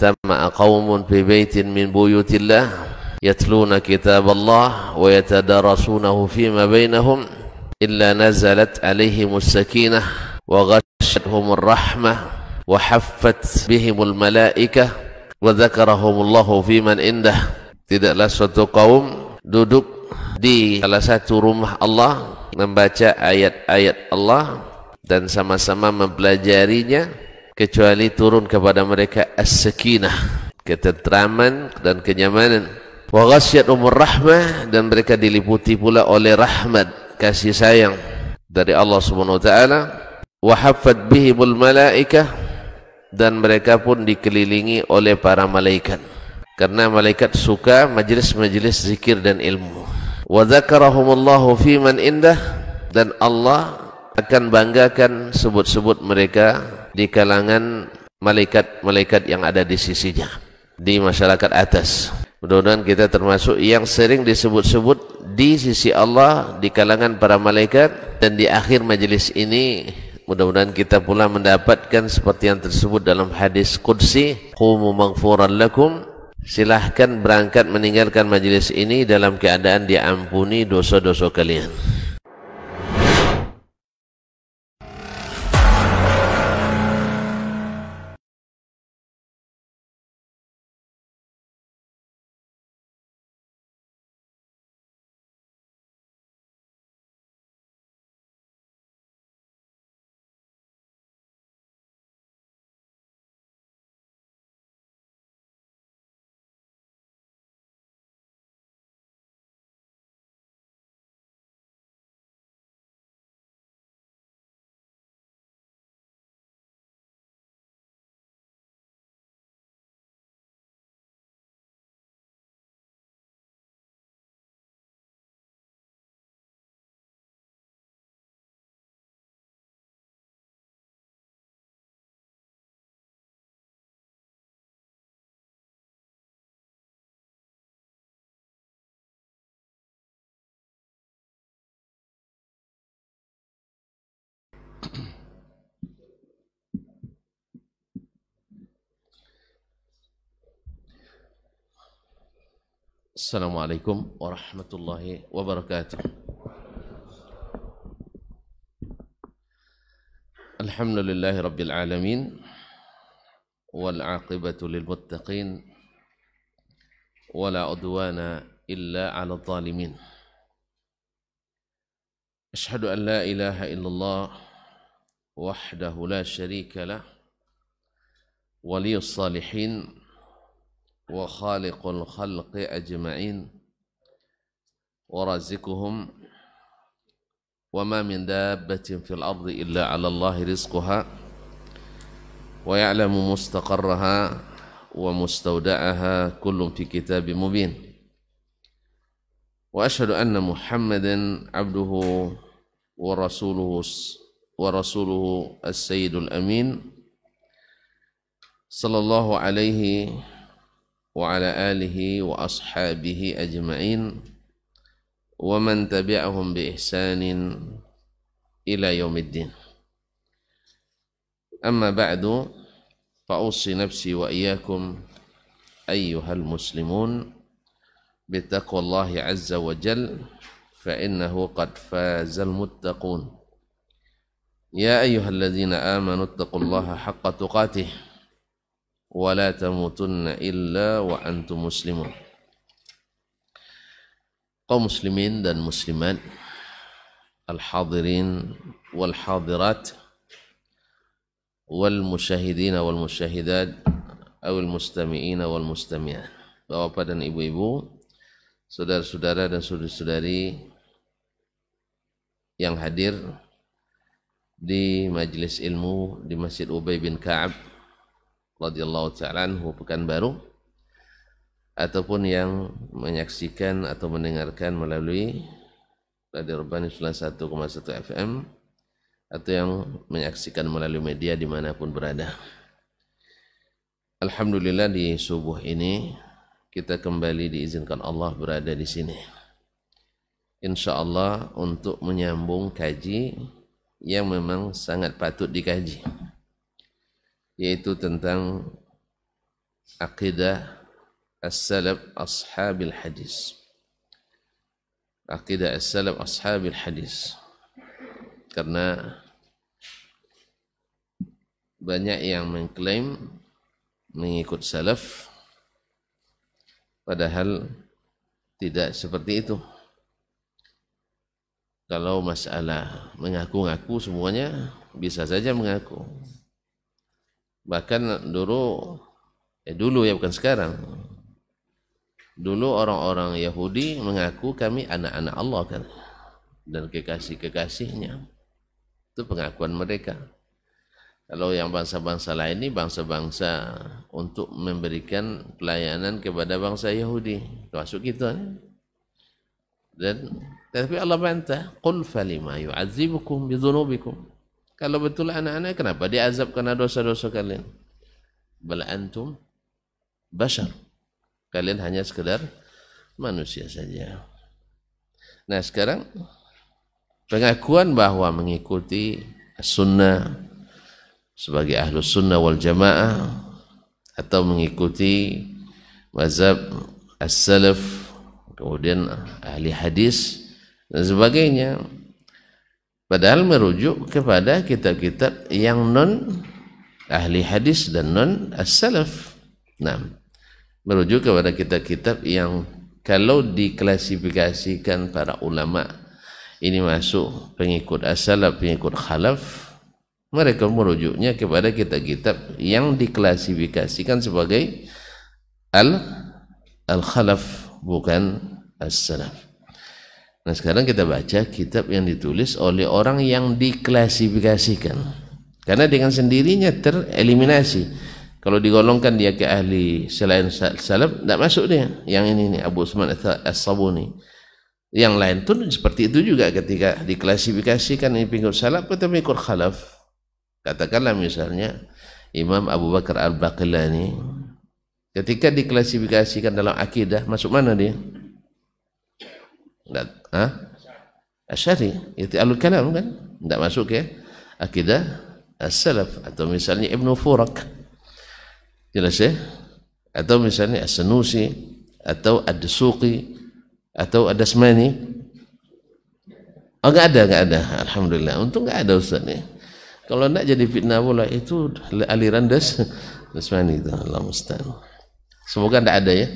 majtama'a qaumun fi baitin min buyutillah yatluna kitaballah wa yatadarasunahu fima bainahum illa nazalat alaihimus sakinah wa ghashiyatuhumur rahmah wa haffat bihimul malaikah wa dzakarahumullahu fiman indah. Tidaklah suatu kaum duduk di salah satu rumah Allah membaca ayat-ayat Allah dan sama-sama mempelajarinya kecuali turun kepada mereka as-sakinah, ketentraman dan kenyamanan, wa ghasyiyatuhumur rahmah, dan mereka diliputi pula oleh rahmat, kasih sayang dari Allah Subhanahu wa taala, wa haffat bihimul malaikah, dan mereka pun dikelilingi oleh para malaikat karena malaikat suka majlis-majlis zikir dan ilmu. Wa dzakarahumullahu fiman indah, dan Allah akan banggakan sebut-sebut mereka di kalangan malaikat-malaikat yang ada di sisinya, di masyarakat atas. Mudah-mudahan kita termasuk yang sering disebut-sebut di sisi Allah di kalangan para malaikat, dan di akhir majelis ini mudah-mudahan kita pula mendapatkan seperti yang tersebut dalam hadis qudsi, qumu maghfuran lakum, silahkan berangkat meninggalkan majelis ini dalam keadaan diampuni dosa-dosa kalian. Assalamualaikum warahmatullahi wabarakatuh. Alhamdulillahi rabbil alamin, wal aqibatu lil muttaqin, wala udwana illa 'alal zalimin. Asyhadu an la ilaha illallah wahdahu la syarika lah, waliyus salihin wa khaliqul khalqi ajma'in, wa razikuhum, wa ma min dabbatin fil ardi illa 'ala Allahi rizquha, wa ya'lamu mustaqarraha wa mustawda'aha kullun fi kitabim mubin. Wa asyhadu anna Muhammadan 'abduhu wa rasuluhu as-sayyidul amin, sallallahu alaihi wa ala alihi wa ashabihi ajma'in, wa man tabi'ahum bi ihsanin ila yaumiddin. Amma ba'du, fa ussi nafsi wa iyyakum ayyuhal muslimun bi taqwallahi azza wa jalla, fa innahu qad fazal muttaqun. Ya ayyuhalladzina amanu taqullaha haqqa tuqatih wa la tamutunna illa wa antum muslimun. Kaum muslimin dan muslimat, al-hadirin wal hadirat, wal musyahidin wal musyahidat, awil mustami'in wal mustami'at. Bapak dan ibu-ibu, saudara-saudara dan saudari-saudari yang hadir di majelis ilmu di Masjid Ubay bin Ka'ab radhiyallahu ta'ala anhu Pekanbaru, ataupun yang menyaksikan atau mendengarkan melalui Radio Rabbani 101,1 FM, atau yang menyaksikan melalui media dimanapun berada. Alhamdulillah, di subuh ini kita kembali diizinkan Allah berada di sini, insyaallah untuk menyambung kaji yang memang sangat patut dikaji, yaitu tentang Aqidah as-salaf ashabil hadis. Aqidah as-salaf ashabil hadis. Karena banyak yang mengklaim mengikut salaf, padahal tidak seperti itu. Kalau masalah mengaku-ngaku semuanya bisa saja mengaku. Bahkan dulu ya bukan sekarang. Dulu orang-orang Yahudi mengaku kami anak-anak Allah kan, dan kekasih-kekasihnya. Itu pengakuan mereka. Kalau yang bangsa-bangsa lain ini bangsa-bangsa untuk memberikan pelayanan kepada bangsa Yahudi, termasuk kita. Dan tapi Allah bantah, qul falima yu'adzibukum bidzunubikum. Kalau betul anak-anak, kenapa diazab karena dosa-dosa kalian? Bal antum bashar. Kalian hanya sekedar manusia saja. Nah, sekarang pengakuan bahwa mengikuti sunnah sebagai ahlus sunnah wal jamaah atau mengikuti mazhab as-salaf, kemudian ahli hadis dan sebagainya, padahal merujuk kepada kitab-kitab yang non ahli hadis dan non as-salaf. Nah, merujuk kepada kitab-kitab yang kalau diklasifikasikan para ulama ini masuk pengikut as-salaf, pengikut khalaf, mereka merujuknya kepada kitab-kitab yang diklasifikasikan sebagai al-khalaf, bukan as-salaf. Nah, sekarang kita baca kitab yang ditulis oleh orang yang diklasifikasikan, karena dengan sendirinya tereliminasi. Kalau digolongkan dia ke ahli selain salaf, tidak masuk dia. Yang ini Abu Usman as-Sabuni. Yang lain pun seperti itu juga, ketika diklasifikasikan ini pengikut salaf atau pengikut khalaf. Katakanlah misalnya Imam Abu Bakar al-Baqillani, ketika diklasifikasikan dalam akidah, masuk mana dia? Asy'ari, itu alul kalam kan? Tidak masuk ya akidah as-salaf. Atau misalnya Ibnu Furak, jelas ya? Atau misalnya as-Sanusi, atau ad-Dusuqi, atau ad-Dasmani. Oh, enggak ada. Alhamdulillah, untung enggak ada Ustaz nih. Kalau enggak jadi fitnah pula, itu aliran Dasmani itu, Allah musta'an. Semoga enggak ada ya.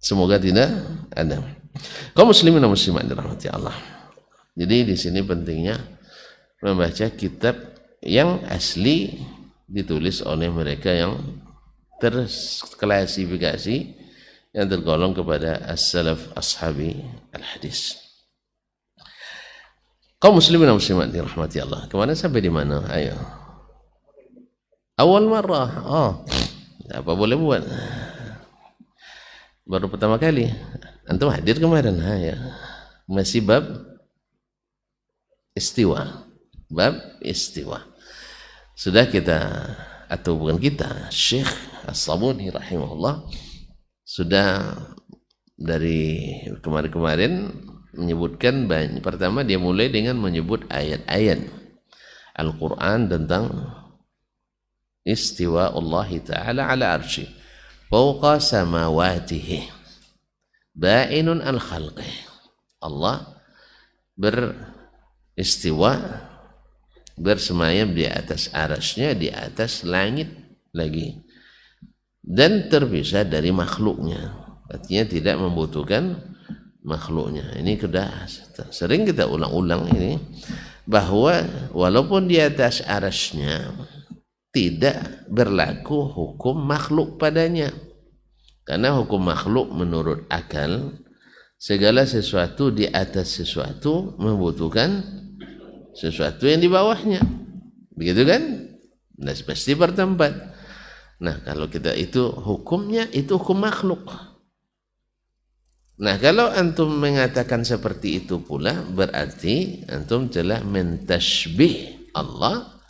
Semoga tidak ada. Kaum muslimin dan muslimat dirahmati Allah. Jadi di sini pentingnya membaca kitab yang asli ditulis oleh mereka yang terklasifikasi, yang tergolong kepada as-salaf ashabi al-hadis. Kaum muslimin dan muslimat dirahmati Allah. Kemana sampai di mana? Ayo. Awal marrah. Apa boleh buat? Baru pertama kali. Antum hadir kemarin. Ya. Masih bab istiwa. Bab istiwa. Sudah kita, atau bukan kita, Syekh As-Sabuni rahimahullah sudah dari kemarin-kemarin menyebutkan banyak. Pertama dia mulai dengan menyebut ayat-ayat Al-Quran tentang istiwa Allah Ta'ala ala arshi fawqa samawatihi ba'inun al-khalqih. Allah beristiwa, bersemayam di atas arasnya, di atas langit lagi, dan terpisah dari makhluknya, artinya tidak membutuhkan makhluknya. Ini sudah sering kita ulang-ulang ini, bahwa walaupun di atas arasnya tidak berlaku hukum makhluk padanya, karena hukum makhluk menurut akal, segala sesuatu di atas sesuatu membutuhkan sesuatu yang di bawahnya, begitu kan? Nah, pasti bertempat. Nah, kalau kita itu hukumnya itu hukum makhluk. Nah, kalau antum mengatakan seperti itu pula, berarti antum telah mentashbih Allah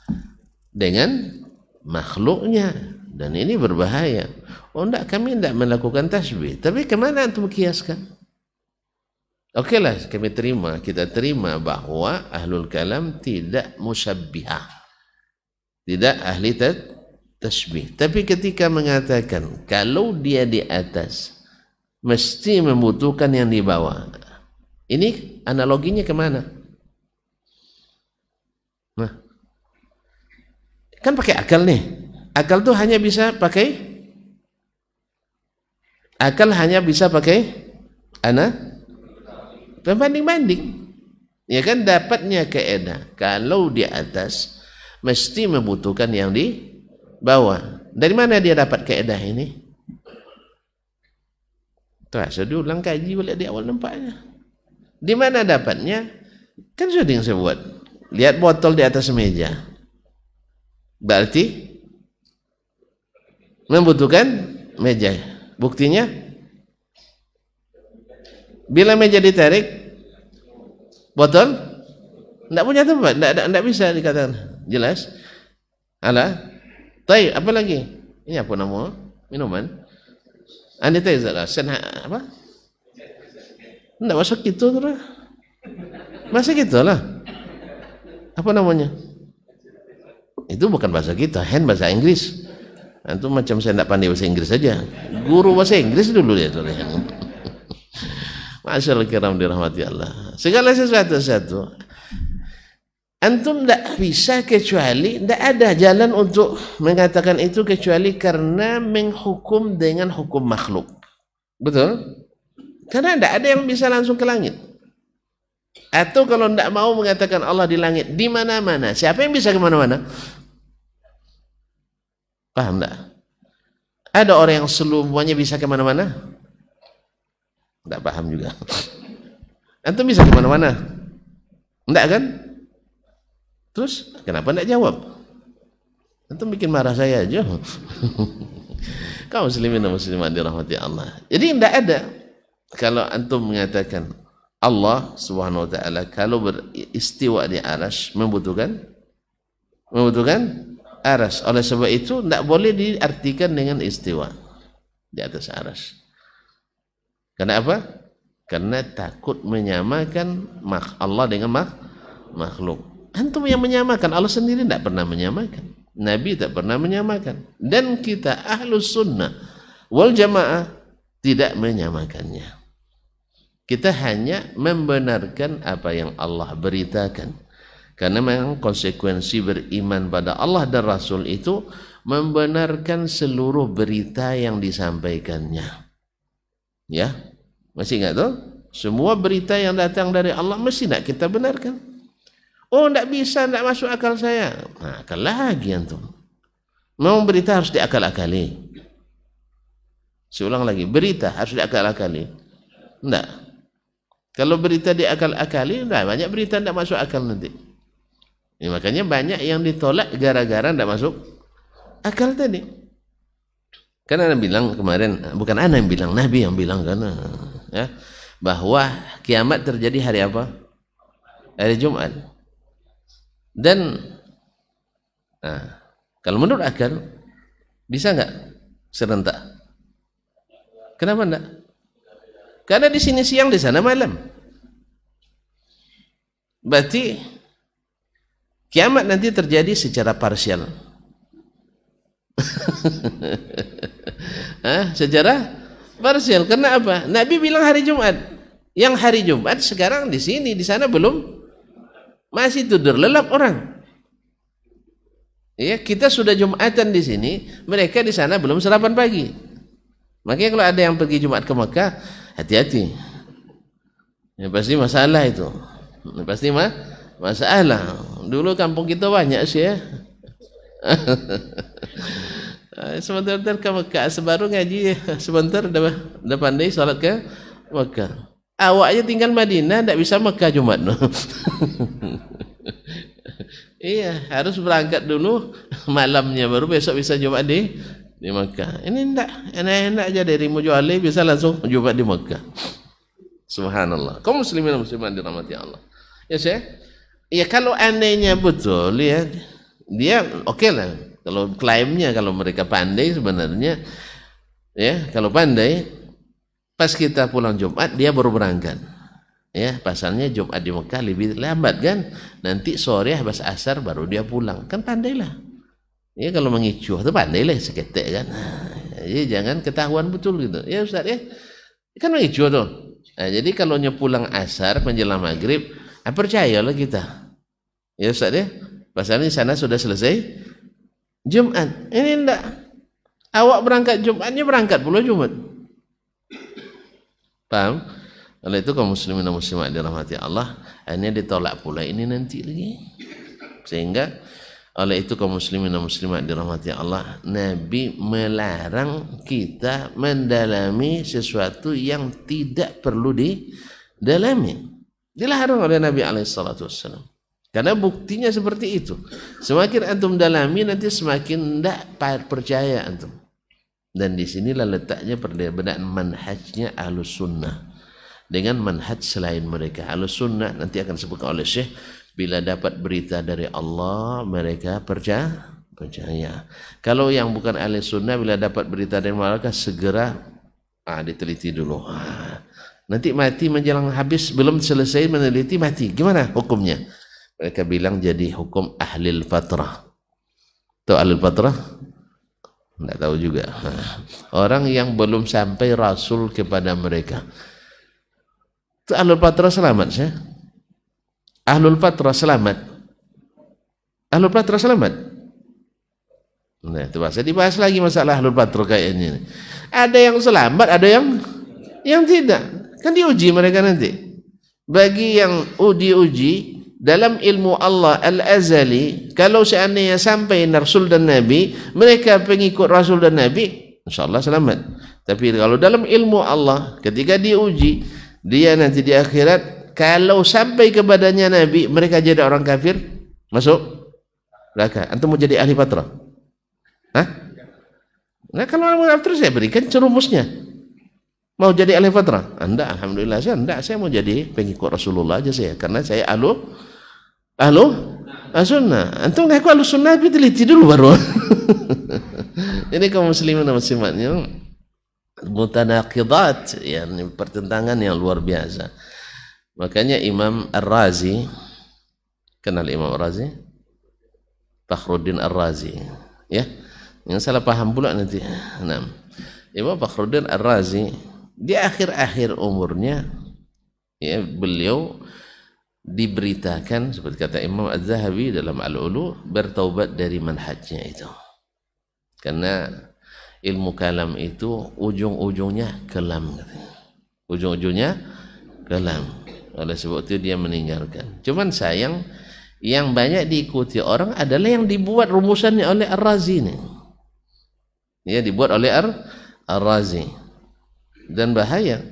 dengan makhluknya, dan ini berbahaya. Oh enggak, kami tidak melakukan tasbih, tapi kemana antum kiaskan? Oke lah, kita terima bahwa ahlul kalam tidak musyabbihah, tidak ahli tasbih. Tapi ketika mengatakan kalau dia di atas mesti membutuhkan yang di bawah, ini analoginya kemana? Nah, kan pakai akal nih. Akal tuh hanya bisa pakai pembanding-banding. Ya kan, dapatnya kaidah kalau di atas mesti membutuhkan yang di bawah. Dari mana dia dapat kaidah ini? Terasa diulang kaji balik di awal nampaknya. Di mana dapatnya? Kan sudah yang saya buat. Lihat botol di atas meja. Berarti membutuhkan meja. Buktinya bila meja ditarik, botol tidak punya tempat, tidak bisa dikatakan. Jelas? Alah. Baik, apa lagi? Ini apa nama? Minuman? Sanitizer lah. Apa? Tidak masuk gitu terus. Masuk gitu lah. Apa namanya? Itu bukan bahasa kita, hand bahasa Inggris. Itu macam saya tidak pandai bahasa Inggris saja. Guru bahasa Inggris dulu dia. Masyaallah kiram dirahmati Allah. Segala sesuatu antum tidak bisa kecuali, tidak ada jalan untuk mengatakan itu kecuali karena menghukum dengan hukum makhluk. Betul? Karena tidak ada yang bisa langsung ke langit. Atau kalau tidak mau mengatakan Allah di langit, di mana-mana. Siapa yang bisa ke mana-mana? Paham tidak? Ada orang yang seluruhnya bisa ke mana-mana? Tidak paham juga. Antum bisa kemana-mana? Tidak kan? Terus kenapa tidak jawab? Antum bikin marah saya aja. Kaum muslimin dan muslimat dirahmati Allah. Jadi tidak ada. Kalau antum mengatakan Allah subhanahu wa ta'ala kalau beristiwa di arasy membutuhkan arasy. Oleh sebab itu tidak boleh diartikan dengan istiwa di atas arasy. Karena apa? Karena takut menyamakan Allah dengan makhluk. Antum yang menyamakan, Allah sendiri tidak pernah menyamakan. Nabi tak pernah menyamakan. Dan kita ahlus sunnah wal jamaah tidak menyamakannya. Kita hanya membenarkan apa yang Allah beritakan. Karena memang konsekuensi beriman pada Allah dan Rasul itu membenarkan seluruh berita yang disampaikannya. Ya, masih ingat tuh? Semua berita yang datang dari Allah mesti nak kita benarkan. Oh, tidak bisa, tidak masuk akal saya. Nah, akal lagi antum. Memang berita harus diakal-akali. Seulang lagi, berita harus diakal-akali. Tidak. Kalau berita diakal-akali, nah, banyak berita tidak masuk akal nanti. Ya, makanya banyak yang ditolak gara-gara tidak masuk akal tadi. Karena Anda bilang kemarin, bukan Anda yang bilang, Nabi yang bilang karena ya, bahwa kiamat terjadi hari apa? Hari Jumat. Dan nah, kalau menurut akal bisa nggak serentak? Kenapa enggak? Karena di sini siang, di sana malam. Berarti kiamat nanti terjadi secara parsial. Secara parsial. Karena apa? Nabi bilang hari Jumat. Yang hari Jumat sekarang di sini, di sana belum. Masih tidur lelap orang. Ya, kita sudah Jumatan di sini, mereka di sana belum sarapan pagi. Makanya kalau ada yang pergi Jumat ke Mekah, hati-hati. Ya, pasti masalah itu. Pasti masalah. Dulu kampung kita banyak sih ya. Sebentar ke Mekah, sebaru ngaji sebentar dah pandai salat ke Mekah. Awaknya tinggal Madinah, tidak bisa Mekah Jumat. Iya, harus berangkat dulu malamnya, baru besok bisa Jumat di Mekah. Ini tidak enak-enak aja dari Mujawali bisa langsung Jumat di Mekah. Subhanallah. Kaum muslimin dan muslimat dirahmati Allah. Ya saya, ya kalau anehnya betul ya, dia oke lah. Kalau klaimnya, kalau mereka pandai sebenarnya, ya kalau pandai, pas kita pulang Jumat dia baru berangkat. Ya, pasalnya Jumat di Mekah lebih lambat kan, nanti sore habis asar baru dia pulang, kan pandailah. Ya kalau mengicuh itu pandailah seketek kan. Jadi jangan ketahuan betul gitu. Ya Ustaz ya. Kan mengicuh tuh. Nah, jadi kalau pulang asar menjelang maghrib, percayalah kita. Ya Ustaz ya. Pasalnya di sana sudah selesai Jumat. Ini enggak. Awak berangkat Jumatnya berangkat pula Jumat. Paham? Oleh itu kaum muslimin dan muslimat dirahmati Allah, akhirnya ditolak pula ini nanti lagi. Sehingga oleh itu kaum muslimin dan muslimat dirahmati Allah, Nabi melarang kita mendalami sesuatu yang tidak perlu didalami. Dilarang oleh Nabi alaihissalatu wassalam. Karena buktinya seperti itu. Semakin antum dalami nanti semakin tidak percaya antum. Dan disinilah letaknya perbedaan manhajnya Ahlus Sunnah dengan manhaj selain mereka. Ahlus Sunnah nanti akan disebutkan oleh Syekh, bila dapat berita dari Allah mereka percaya. Kalau yang bukan Ahlus Sunnah bila dapat berita dari mereka segera diteliti dulu. Nanti mati menjelang habis belum selesai meneliti mati. Gimana hukumnya? Mereka bilang jadi hukum ahlil fatrah. Tahu ahlil fatrah? Tidak tahu juga. Orang yang belum sampai Rasul kepada mereka. Itu ahlul fatrah selamat saya. Ahlul fatrah selamat. Ahlul fatrah selamat. Nah, itu bahasa dibahas lagi masalah ahlul fatrah kayak ini. Ada yang selamat, ada yang tidak. Kan diuji mereka nanti. Bagi yang diuji dalam ilmu Allah al-azali, kalau seandainya sampai Rasul dan Nabi, mereka pengikut Rasul dan Nabi, insyaAllah selamat. Tapi kalau dalam ilmu Allah, ketika diuji, dia nanti di akhirat, kalau sampai kepadanya Nabi, mereka jadi orang kafir, masuk neraka. Antum mau jadi ahli fatrah? Hah? Nah kalau ahli fatrah saya berikan cerumusnya. Mau jadi ahli fatrah? Anda, alhamdulillah saya enggak, saya mau jadi pengikut Rasulullah aja saya, karena saya ahlu sunnah. Antum ngaku ahlu sunnah, tapi teliti dulu baru. Ini kaum muslimin dan muslimatnya mutanaqidat, yani pertentangan yang luar biasa. Makanya Imam Ar-Razi, kenal Imam Ar-Razi? Fakhruddin Ar-Razi, ya. Yang salah paham pula nanti. Nah, Imam Fakhruddin Ar-Razi di akhir-akhir umurnya, ya, beliau diberitakan seperti kata Imam Az-Zahabi dalam Al-Ulu, bertaubat dari manhajnya itu. Karena ilmu kalam itu ujung-ujungnya kelam. Ujung-ujungnya kelam. Oleh sebab itu dia meninggalkan. Cuman sayang yang banyak diikuti orang adalah yang dibuat rumusannya oleh Ar-Razi ini. Ya, dibuat oleh Ar-Razi. Dan bahaya.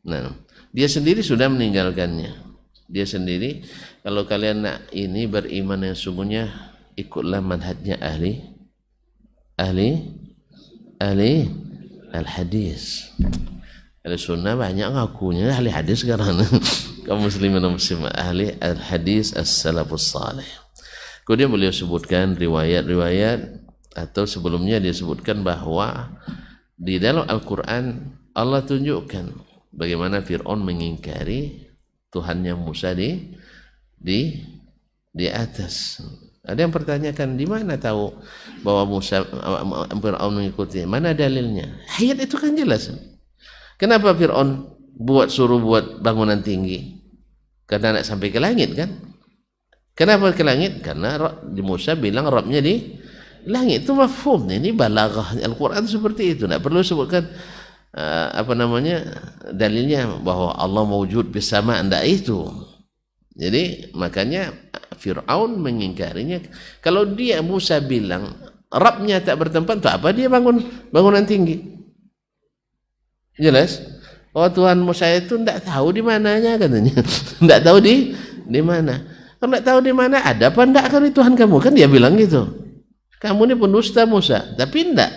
Nah, dia sendiri sudah meninggalkannya. Dia sendiri, kalau kalian nak ini beriman yang sungguhnya, ikutlah manhajnya ahli al-hadis. Ahli sunnah banyak ngakunya ahli hadis sekarang. Kaum muslimin dan muslimat ahli al-hadis as-salafus salih. Kemudian beliau sebutkan riwayat-riwayat, atau sebelumnya dia sebutkan bahwa di dalam Al-Quran Allah tunjukkan bagaimana Fir'aun mengingkari Tuhannya Musa di atas. Ada yang pertanyakan, di mana tahu bahwa Musa Fir'aun mengikuti? Mana dalilnya? Ayat itu kan jelas. Kenapa Fir'aun suruh buat bangunan tinggi? Karena nak sampai ke langit kan? Kenapa ke langit? Karena di Musa bilang Rabbnya di langit. Itu mafhum. Ini balaghah Al-Quran seperti itu. Tidak perlu sebutkan dalilnya bahwa Allah mewujud bersama anda itu. Jadi makanya Fir'aun mengingkarinya. Kalau dia Musa bilang Rabbnya tak bertempat, untuk apa dia bangunan tinggi? Jelas? Oh, Tuhan Musa itu tidak tahu di mananya katanya. Tidak tahu di mana. Kalau tidak tahu di mana, ada apa enggak kali Tuhan kamu? Kan dia bilang gitu. Kamu ini pendusta Musa. Tapi tidak.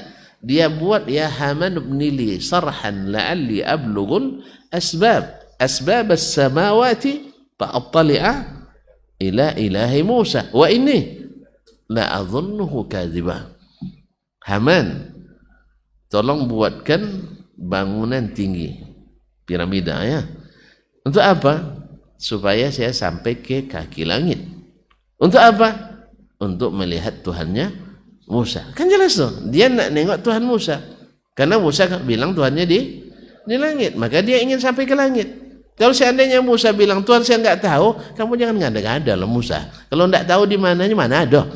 Dia buat, ya Haman ibnili sarhan la'alli ablughul asbab as-samawati fa'attali'a ila ilahi Musa wa inni la adhunnuhu kadhiba. Haman, tolong buatkan bangunan tinggi, piramida ya. Untuk apa? Supaya saya sampai ke kaki langit. Untuk apa? Untuk melihat Tuhannya Musa. Kan jelas tuh, dia nak nengok Tuhan Musa. Karena Musa bilang Tuhannya di langit, maka dia ingin sampai ke langit. Kalau seandainya Musa bilang, Tuhan saya nggak tahu, kamu jangan ngada-ngada lah Musa. Kalau nggak tahu di mananya, mana ada.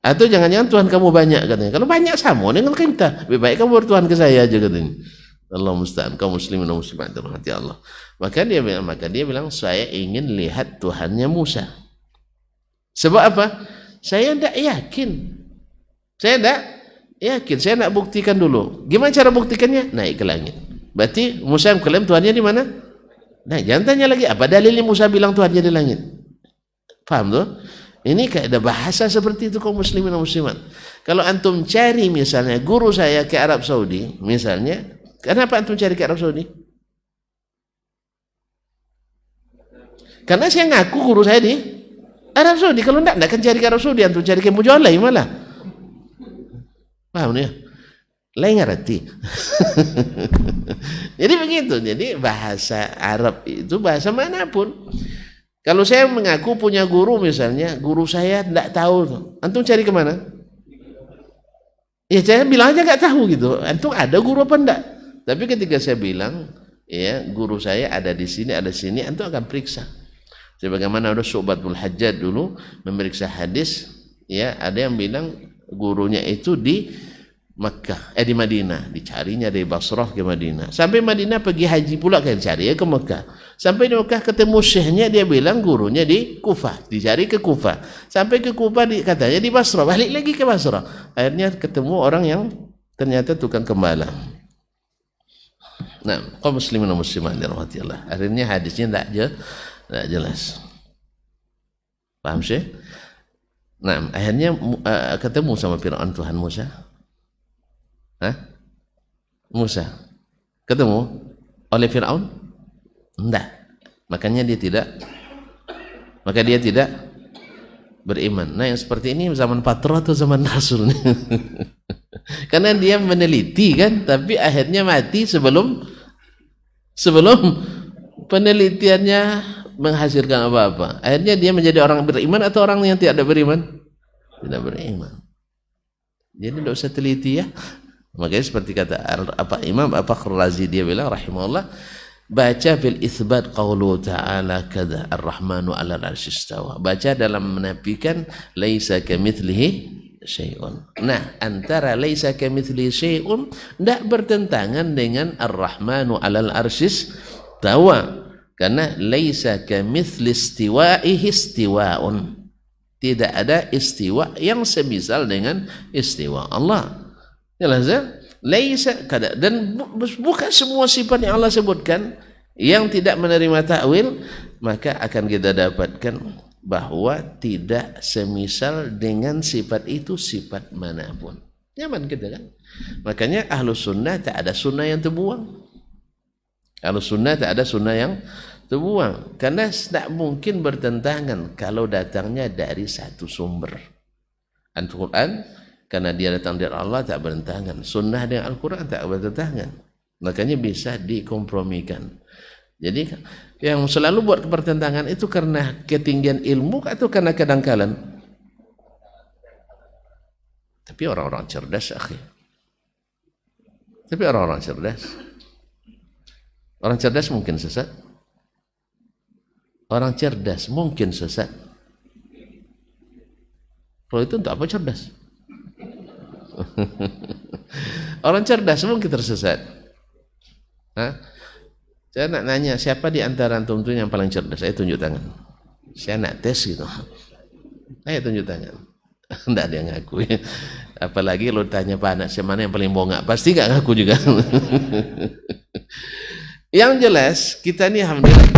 Atau jangan-jangan Tuhan kamu banyak katanya. Kalau banyak sama dengan kita, lebih baik kamu bertuhan ke saya aja katanya. Allah musta'an, kaum muslimin dan muslimat dirahmati Allah. Maka dia bilang, saya ingin lihat Tuhannya Musa. Sebab apa? Saya tidak yakin. Saya nak buktikan dulu. Gimana cara buktikannya? Naik ke langit. Berarti Musa klaim Tuhannya di mana? Nah, jangan tanya lagi apa dalilnya Musa bilang Tuhannya di langit. Paham tuh? Ini ada bahasa seperti itu kaum muslimin dan muslimat. Kalau antum cari misalnya guru saya ke Arab Saudi, misalnya, kenapa antum cari ke Arab Saudi? Karena saya ngaku guru saya di Arab Saudi. Kalau enggak akan cari ke Arab Saudi, antum cari ke Mujolai malah. Paham ya? Lain ngerti. Jadi begitu. Jadi bahasa Arab itu bahasa manapun. Kalau saya mengaku punya guru misalnya, guru saya tidak tahu, antum cari kemana? Ya saya bilang aja nggak tahu gitu. Antum ada guru apa enggak? Tapi ketika saya bilang, ya guru saya ada di sini, antum akan periksa. Sebagaimana ada Syu'batul Hajjaj dulu memeriksa hadis, ya ada yang bilang gurunya itu di Mekah, di Madinah, dicarinya dari Basrah ke Madinah. Sampai Madinah pergi haji pula kan cari ke Mekah. Sampai di Mekah ketemu syekhnya, dia bilang gurunya di Kufah, dicari ke Kufah. Sampai ke Kufah katanya di Basrah, balik lagi ke Basrah. Akhirnya ketemu orang yang ternyata tukang gembala. Nah, kaum muslimin dan muslimat dirahmati Allah. Akhirnya hadisnya tidak jelas. Paham Syekh? Nah, akhirnya ketemu sama Fir'aun Tuhan Musa. Musa ketemu oleh Fir'aun? Enggak. Maka dia tidak beriman. Nah, yang seperti ini zaman Patra atau zaman Rasul? Karena dia meneliti kan, tapi akhirnya mati sebelum penelitiannya menghasilkan apa-apa. Akhirnya dia menjadi orang beriman atau orang yang tidak beriman? Tidak beriman. Jadi tidak usah teliti ya. Makanya seperti kata Imam Fakhrul Razi, dia bilang rahimahullah, baca fil itsbat qaulu ta'ala kadza ar-rahmanu 'alal 'arsy istawa. Baca dalam menafikan laisa kamitslihi syai'un. Nah, antara laisa kamitslihi syai'un tidak bertentangan dengan ar-rahmanu 'alal 'arsy istawa. Karena laisa kamitsli istiwa'ihi istiwa'un. Tidak ada istiwa yang semisal dengan istiwa Allah. Jelas ya? Laisa dan bukan semua sifat yang Allah sebutkan yang tidak menerima takwil, maka akan kita dapatkan bahwa tidak semisal dengan sifat itu sifat manapun. Nyaman kita kan? Makanya Ahlus Sunnah tak ada sunnah yang terbuang. Ahlus Sunnah tak ada sunnah yang terbuang, karena tidak mungkin bertentangan kalau datangnya dari satu sumber. Al-Quran karena dia datang dari Allah tak bertentangan, sunnah dengan Al-Quran tak bertentangan, makanya bisa dikompromikan. Jadi yang selalu buat pertentangan itu karena ketinggian ilmu atau karena kedangkalan? Tapi orang-orang cerdas, akhi. Tapi orang-orang cerdas. Orang cerdas mungkin sesat. Orang cerdas mungkin sesat. Kalau itu untuk apa cerdas? Orang cerdas mungkin tersesat. Saya nak nanya, siapa di antara antum itu yang paling cerdas? Saya tunjuk tangan. Saya nak tes gitu. Ayo tunjuk tangan. Tidak ada yang ngaku. Apalagi lo tanya Pak anak siapa mana yang paling bongak, pasti gak ngaku juga. Yang jelas kita ini alhamdulillah,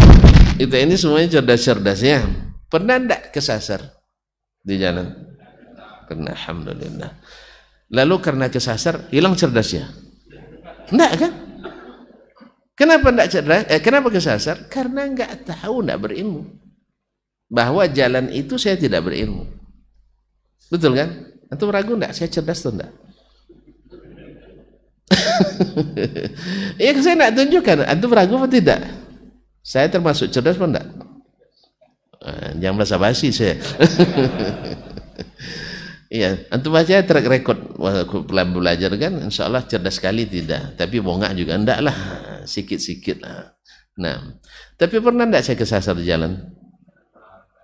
kita ini semuanya cerdas-cerdas ya. Pernah enggak kesasar di jalan? Pernah, alhamdulillah. Lalu karena kesasar hilang cerdasnya? Enggak kan? Kenapa enggak cerdas? Kenapa kesasar? Karena enggak tahu, enggak berilmu. Bahwa jalan itu saya tidak berilmu. Betul kan? Antum ragu enggak saya cerdas atau enggak? Ya saya enggak tunjukkan. Antum ragu atau tidak? Saya termasuk cerdas atau enggak? Jangan basa-basi saya. Iya, antum baca track record pelan belajar kan, insya Allah cerdas sekali tidak, tapi bongak juga enggak lah, sikit-sikit lah. Nah, tapi pernah enggak saya kesasar di jalan?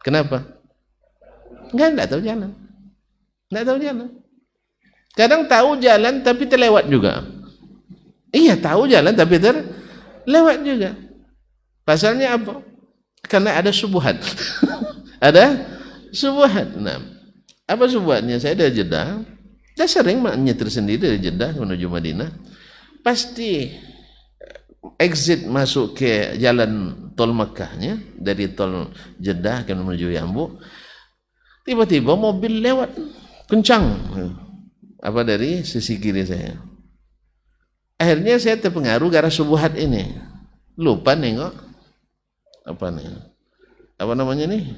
Kenapa? Enggak tahu jalan. Enggak tahu jalan. Kadang tahu jalan tapi terlewat juga. Iya, tahu jalan tapi terlewat juga. Pasalnya apa? Karena ada subuhat. Ada subuhat. Nah, apa subuhatnya? Saya dari Jeddah, saya sering nyetir sendiri dari Jeddah menuju Madinah. Pasti exit masuk ke jalan tol Makkahnya, dari tol Jeddah akan menuju Yambu. Tiba-tiba mobil lewat kencang, apa dari sisi kiri saya. Akhirnya saya terpengaruh gara subuhat ini. Lupa nengok apa nih? Apa namanya nih?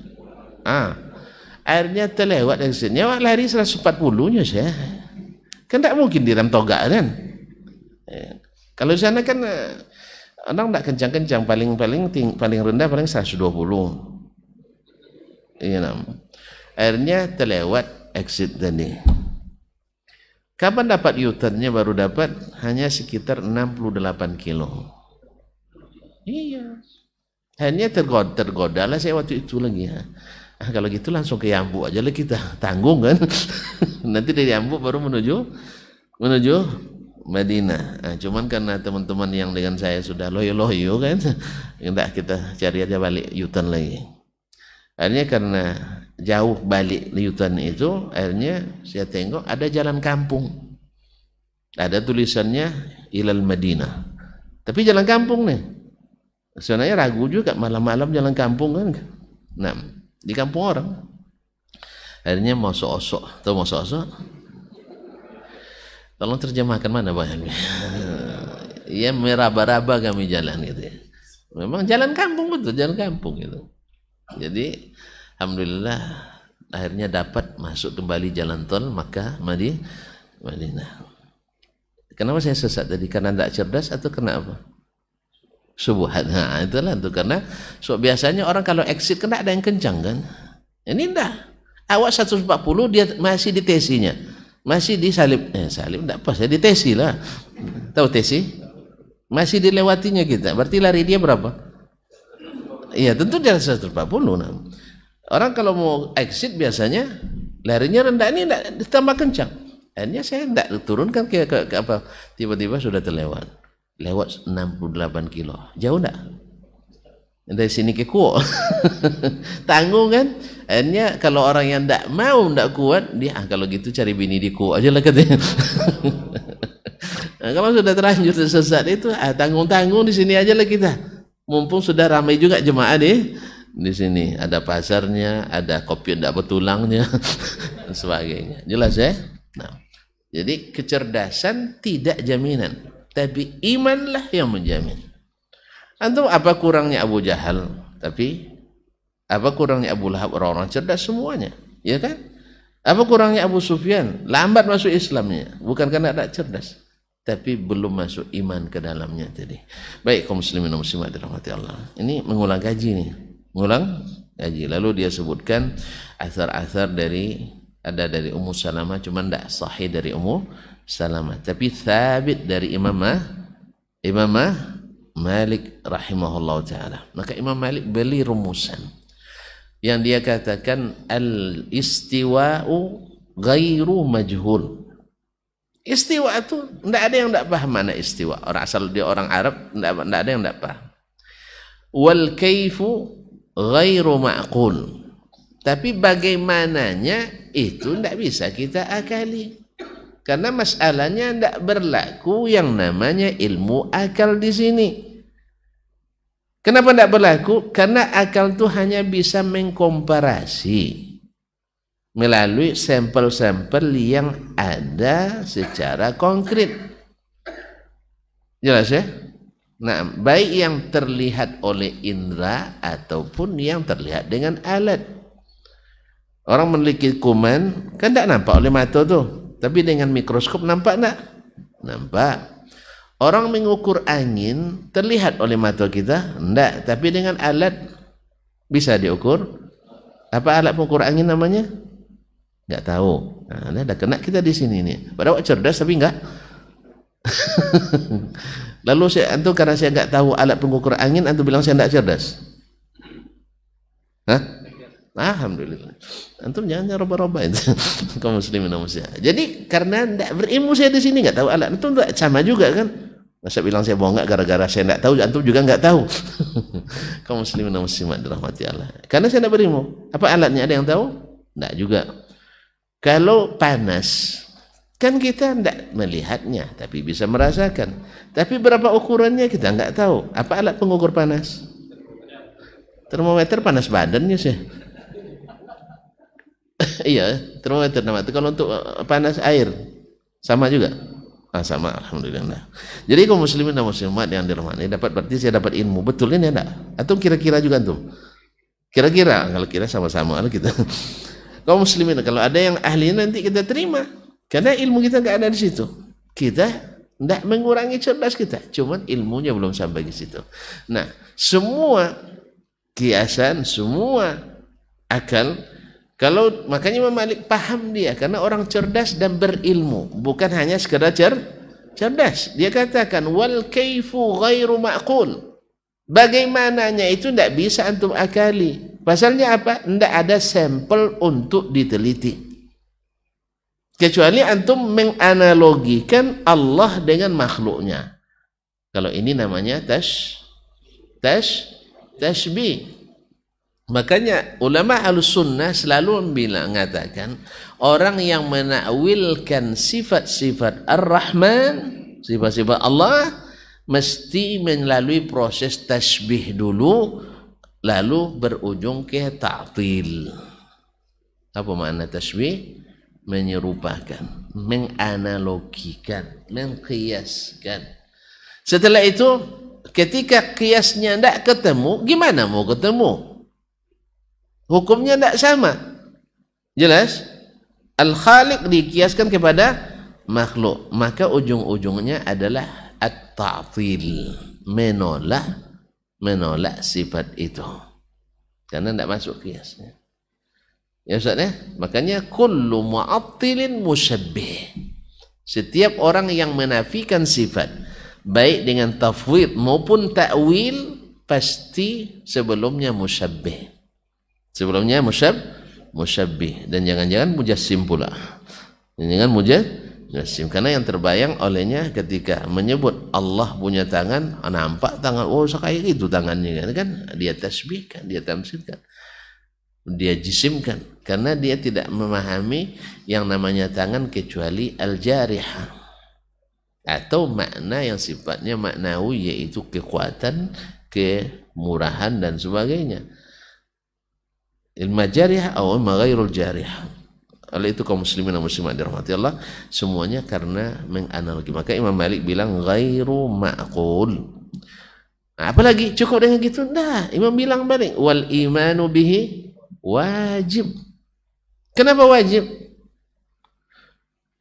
Akhirnya terlewat exitnya, lari 140-nya saya. Kan tak mungkin di rem toga kan? Kalau di sana kan orang tak kencang-kencang, paling rendah paling 120. Iya, akhirnya terlewat exit tadi. Kapan dapat U-turn-nya? Baru dapat hanya sekitar 68 kilo. Iya. Hanya tergoda lah saya waktu itu lagi. Kalau gitu langsung ke Yambu aja lah kita, tanggung kan. Nanti dari Yambu baru menuju Madinah. Cuman karena teman-teman yang dengan saya sudah loyo-loyo kan, enggak, kita cari aja balik U-turn lagi. Akhirnya karena jauh balik U-turn itu, akhirnya saya tengok ada jalan kampung. Ada tulisannya Ilal Madinah. Tapi jalan kampung nih. Sebenarnya ragu juga malam-malam jalan kampung kan. Nah, di kampung orang. Akhirnya mau sok-sok. Tahu mau sok-sok? Tolong terjemahkan mana bahannya. Ya meraba-raba kami jalan gitu ya. Memang jalan kampung betul, jalan kampung gitu. Jadi alhamdulillah akhirnya dapat masuk kembali jalan tol Makkah Madinah. Kenapa saya sesat tadi? Karena tidak cerdas atau kenapa? Subuhat. Nah, itulah tuh, karena biasanya orang kalau exit kan ada yang kencang kan. Ini enggak. Awak 140 dia masih di tesinya. Masih di salib. Salib enggak pas, ya di tesi lah. Tahu tesi? Masih dilewatinya kita. Berarti lari dia berapa? Iya, tentu dia 140. Nah. Orang kalau mau exit biasanya larinya rendah, ini enggak ditambah kencang. Akhirnya saya enggak turunkan ke apa, tiba-tiba sudah terlewat. Lewat 68 kilo. Jauh enggak? Dari sini ke Kuok. Tanggung kan? Akhirnya kalau orang yang enggak kuat, dia kalau gitu cari bini di Kuok aja lah katanya. Nah, kalau sudah terlanjur sesat itu, tanggung-tanggung di sini aja lah kita. Mumpung sudah ramai juga jemaah di sini. Ada pasarnya, ada kopi enggak betulangnya, dan sebagainya. Jelas ya? Nah, jadi kecerdasan tidak jaminan. Tapi imanlah yang menjamin. Antum apa kurangnya Abu Jahal? Tapi apa kurangnya Abu Lahab? Orang-orang cerdas semuanya, ya kan? Apa kurangnya Abu Sufyan? Lambat masuk Islamnya, bukan karena tidak cerdas, tapi belum masuk iman ke dalamnya tadi. Baik kaum muslimin dan muslimat dirahmati Allah. Ini mengulang kaji nih, mengulang kaji. Lalu dia sebutkan asar-asar dari Ummu Salamah, cuma tidak sahih dari Ummu Salamah, tapi thabit dari Imam Malik rahimahullah ta'ala. Maka Imam Malik beli rumusan yang dia katakan al-istiwa'u ghairu majhul. Istiwa itu tidak ada yang tidak paham mana istiwa. Orang asal dia orang Arab, tidak ada yang tidak paham. Wal kaifu ghairu ma'qul. Tapi bagaimananya itu tidak bisa kita akali. Karena masalahnya tidak berlaku yang namanya ilmu akal di sini. Kenapa tidak berlaku? Karena akal itu hanya bisa mengkomparasi melalui sampel-sampel yang ada secara konkret. Jelas ya? Nah, baik yang terlihat oleh indera ataupun yang terlihat dengan alat. Orang memiliki kuman kan tidak nampak oleh mata tuh. Tapi dengan mikroskop nampak enggak? Nampak. Orang mengukur angin terlihat oleh mata kita? Enggak. Tapi dengan alat bisa diukur Apa alat pengukur angin namanya? Nggak tahu. Nah, ada kena kita di sini nih. Padahal cerdas tapi enggak. Lalu antum karena saya nggak tahu alat pengukur angin, antum bilang saya nggak cerdas. Hah? Alhamdulillah. Antum jangan roba-roba itu. Kaum muslimin dan muslimat. Jadi karena nggak berilmu saya di sini, nggak tahu alat. Antum sama juga kan? Masa bilang saya bohong nggak gara-gara saya nggak tahu, antum juga nggak tahu. Kaum muslimin dan muslimat dirahmati Allah. Karena saya nggak berilmu. Apa alatnya, ada yang tahu? Nggak juga. Kalau panas, kan kita tidak melihatnya, tapi bisa merasakan. Tapi berapa ukurannya kita nggak tahu. Apa alat pengukur panas? Termometer panas badannya sih. Iya, termometer nama itu. Kalau untuk panas air, sama juga. Sama, alhamdulillah. Jadi kaum muslimin dan muslimat yang dirahmati, dapat berarti saya dapat ilmu. Betul ini enggak? Atau kira-kira juga antum? Kira-kira, kalau kira sama-sama kita. Kaum muslimin, kalau ada yang ahli nanti kita terima. Karena ilmu kita nggak ada di situ. Kita tidak mengurangi cerdas kita, cuman ilmunya belum sampai di situ. Nah, semua kiasan, semua akal, kalau makanya Imam Malik paham dia, karena orang cerdas dan berilmu, bukan hanya sekedar cerdas. Dia katakan wal kaifu ghairu ma'qul. Bagaimananya itu tidak bisa antum akali. Pasalnya apa? Tidak ada sampel untuk diteliti. Kecuali antum menganalogikan Allah dengan makhluknya. Kalau ini namanya tashbih. Makanya ulama Ahlussunnah selalu mengatakan orang yang menakwilkan sifat-sifat Ar-Rahman, sifat-sifat Allah, mesti melalui proses tashbih dulu, lalu berujung ke ta'til. Apa makna tashbih? Menyerupakan, menganalogikan, mengkiaskan. Setelah itu, ketika kiasnya tidak ketemu, gimana mau ketemu? Hukumnya tidak sama. Jelas? Al-Khaliq dikiaskan kepada makhluk, maka ujung-ujungnya adalah at-ta'til, menolak sifat itu, karena tidak masuk kiasnya. Ya Ustaz ya, makanya kullu mu'attilin musyabbih. Setiap orang yang menafikan sifat, baik dengan tafwid maupun ta'wil, pasti sebelumnya musyabbih. Sebelumnya musyabbih, dan jangan-jangan mujassim pula. Jangan mujassim, karena yang terbayang olehnya ketika menyebut Allah punya tangan, nampak tangan, oh kayak gitu tangannya kan, dia tasbihkan, dia tamsilkan, dia jisimkan, karena dia tidak memahami yang namanya tangan kecuali al-jarihah, atau makna yang sifatnya maknawi, yaitu kekuatan, kemurahan dan sebagainya. Ilmu jarihah atau ghairul jarihah. Oleh itu kaum muslimin dan muslimat dirahmati Allah, semuanya karena menganalogi. Maka Imam Malik bilang ghairu ma'qul. Apalagi cukup dengan gitu? Nah, Imam bilang balik wal imanu bihi wajib. Kenapa wajib?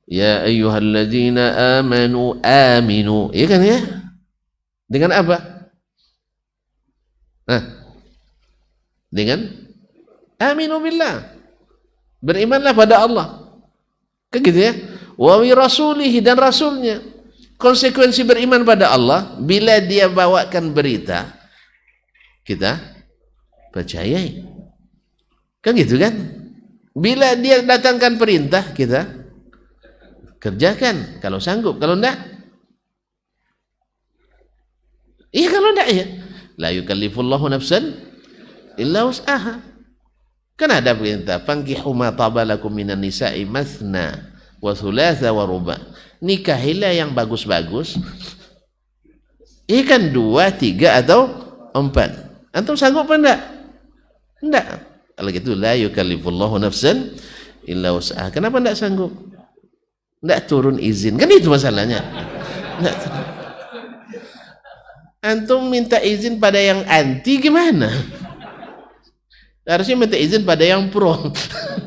Ya ayyuhalladzina amanu aminu. Iya kan ya? Dengan apa? Nah, dengan aminu billah. Berimanlah pada Allah. Kan gitu ya? Wa bi rasulihi, dan rasulnya. Konsekuensi beriman pada Allah, bila dia bawakan berita, kita percayai. Kan gitu kan? Bila dia datangkan perintah, kita kerjakan kalau sanggup. Kalau enggak, iya, kalau enggak ya. La yukallifullahu nafsan illa wus'aha. Kan ada perintah, fankihu ma tabalakum minan nisa'i mathna wa thulatha wa ruba. Nikahilah yang bagus-bagus. Ikan 2, 3 atau 4. Antum sanggup apa enggak? Enggak. Kalau gitu la yukallifullahu nafsan illa wus'aha. Kenapa enggak sanggup? Enggak turun izin. Kan itu masalahnya. Antum minta izin pada yang anti gimana? Harusnya minta izin pada yang pro.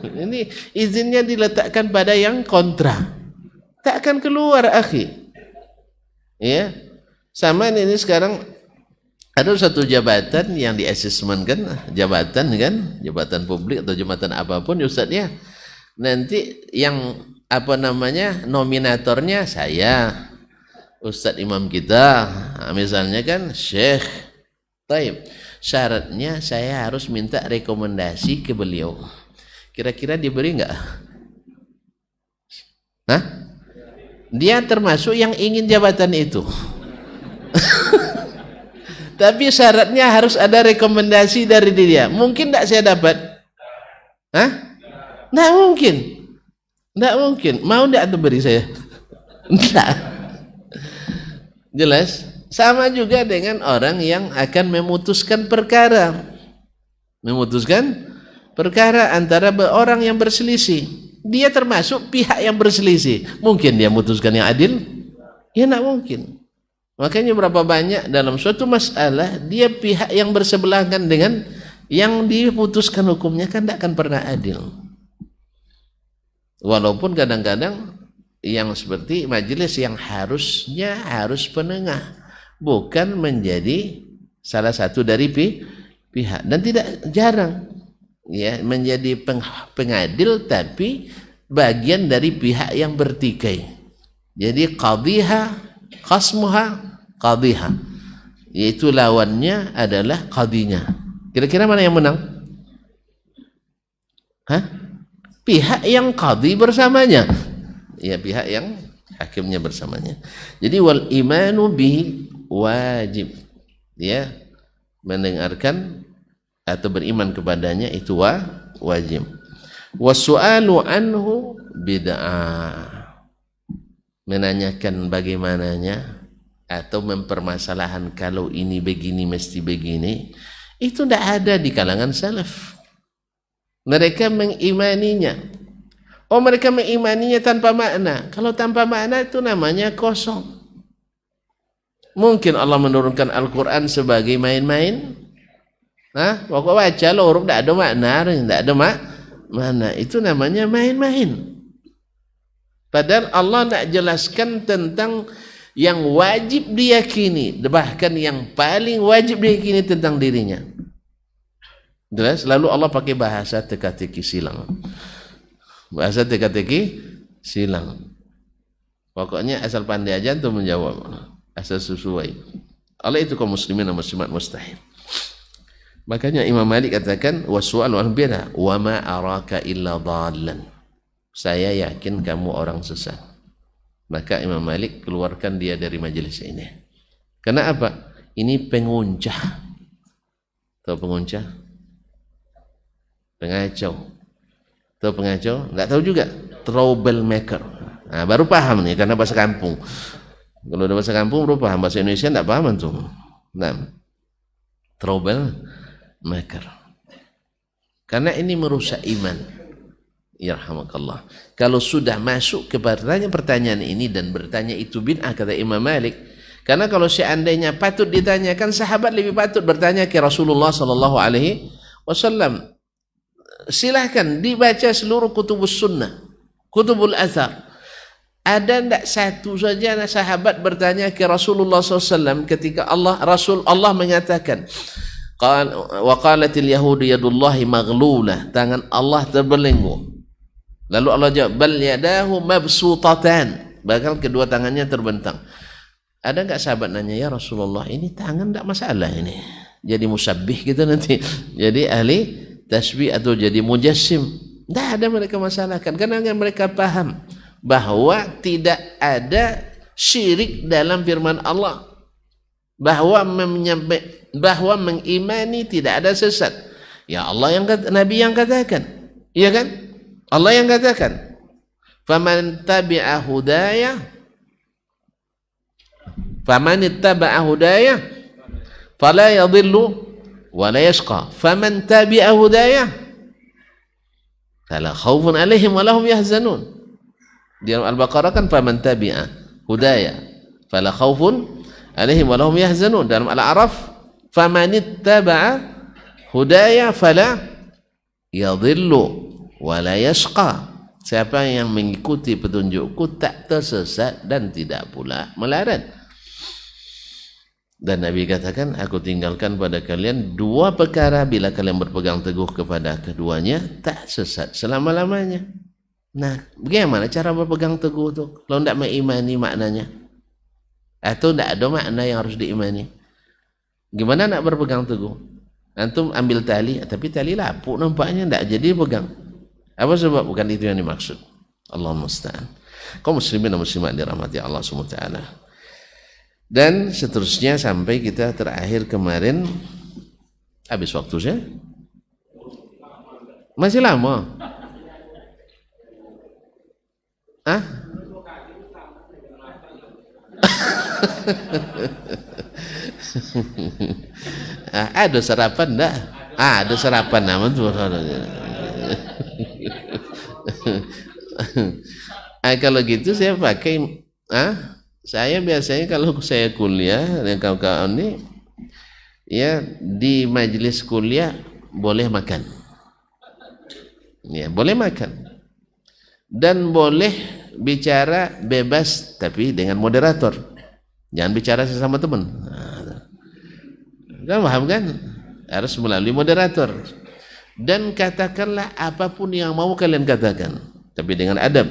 Ini izinnya diletakkan pada yang kontra. Tak akan keluar, akhi. Ya. Sama ini sekarang Ada satu jabatan yang di asesmen kan, jabatan publik atau jabatan apapun Ustadznya, nanti yang apa namanya nominatornya saya, Ustadz imam kita, misalnya kan Syekh. Taib. Syaratnya saya harus minta rekomendasi ke beliau. Kira-kira diberi nggak? Hah? Dia termasuk yang ingin jabatan itu. Tapi syaratnya harus ada rekomendasi dari dia. Mungkin tidak saya dapat? Hah? Tidak mungkin. Tidak mungkin. Mau tidak tuh beri saya? Tidak. Jelas? Sama juga dengan orang yang akan memutuskan perkara. Memutuskan perkara antara orang yang berselisih. Dia termasuk pihak yang berselisih. Mungkin dia memutuskan yang adil? Ya tidak mungkin. Makanya berapa banyak dalam suatu masalah dia pihak yang bersebelahan dengan yang diputuskan hukumnya kan tidak akan pernah adil. Walaupun kadang-kadang yang seperti majelis yang harusnya harus penengah, bukan menjadi salah satu dari pihak, dan tidak jarang ya menjadi pengadil tapi bagian dari pihak yang bertikai. Jadi qadhiha khasmuha qadhiha, yaitu lawannya adalah qadhinya. Kira-kira mana yang menang? Hah? Pihak yang qadhi bersamanya, ya pihak yang hakimnya bersamanya. Jadi wal imanu bihi wajib, ya mendengarkan atau beriman kepadanya itu wajib. Wasu'alu anhu bid'ah, menanyakan bagaimananya atau mempermasalahan kalau ini begini mesti begini, itu tidak ada di kalangan salaf. Mereka mengimaninya. Oh, mereka mengimaninya tanpa makna. Kalau tanpa makna itu namanya kosong. Mungkin Allah menurunkan Al-Quran sebagai main-main. Nah, pokok baca lo huruf tidak ada makna, tidak ada makna. Itu namanya main-main. Padahal Allah tidak jelaskan tentang yang wajib diyakini, bahkan yang paling wajib diyakini tentang dirinya. Jelas, lalu Allah pakai bahasa teka-teki silang. Bahasa teka-teki silang. Pokoknya asal pandai aja untuk menjawab, asal sesuai. Allah itu kaum muslimin dan muslimat mustahil. Makanya Imam Malik katakan wasu'al wal bina wa ma araka illa dhallan. Saya yakin kamu orang sesat. Maka Imam Malik keluarkan dia dari majelis ini. Karena apa? Ini penguncah. Tahu penguncah? Pengacau. Tahu pengacau? Enggak tahu juga. Troublemaker. Nah, baru paham nih karena bahasa kampung. Kalau udah bahasa kampung baru paham, bahasa Indonesia enggak paham tuh. Nah, troublemaker. Karena ini merusak iman. Yarhamakallah. Kalau sudah masuk ke pertanyaan ini dan bertanya itu bid'ah, kata Imam Malik. Karena kalau seandainya patut ditanyakan, sahabat lebih patut bertanya ke Rasulullah sallallahu alaihi wasallam. Silahkan dibaca seluruh kutubus sunnah, kutubul athar. Ada tidak satu saja sahabat bertanya ke Rasulullah SAW ketika Allah mengatakan wa qalatil yahudu yadullahi maghlulah, tangan Allah terbelenggu. Lalu Allah jawab bal yadahu mabsutatan, bahkan kedua tangannya terbentang. Ada enggak sahabat nanya, ya Rasulullah ini tangan enggak masalah ini, jadi musabbih gitu nanti, jadi ahli tasbih atau jadi mujassim? Tidak ada mereka masalahkan, karena mereka paham bahwa tidak ada syirik dalam firman Allah, bahwa mengimani tidak ada sesat. Ya Allah yang Nabi yang katakan, iya kan? Allah yang katakan, faman tabi'a hudaya, faman ittaba'a hudaya fala yadhillu wa la yashqa, faman tabi'a hudaya fala khaufun alaihim wa lahum yahzanun. Di Al-Baqarah kan faman tabi'a hudaya fala khaufun alaihim wa lahum yahzanun. Dalam Al-A'raf faman ittaba'a hudaya fala yadhillu wala yashqa, siapa yang mengikuti petunjukku tak tersesat dan tidak pula melarat. Dan Nabi katakan, aku tinggalkan pada kalian dua perkara, bila kalian berpegang teguh kepada keduanya, tak sesat selama-lamanya. Nah, bagaimana cara berpegang teguh itu? Kalau tidak mengimani maknanya, atau tidak ada makna yang harus diimani, gimana nak berpegang teguh? Antum ambil tali, tapi tali lapuk nampaknya, tidak jadi pegang. Apa sebab? Bukan itu yang dimaksud. Allahumma musta'an. Kaum muslimin dan muslimat dirahmati Allah SWT. Dan seterusnya sampai kita terakhir kemarin. Habis waktu saya? Masih lama? Hah? Ada sarapan enggak? Ada sarapan nama tuh. Kalau gitu saya pakai saya biasanya kalau saya kuliah dengan kawan-kawan ini, ya, di majelis kuliah boleh makan, ya, boleh makan dan boleh bicara bebas, tapi dengan moderator, jangan bicara sesama teman. Kan paham kan? Harus melalui moderator. Dan katakanlah apapun yang mau kalian katakan, tapi dengan adab.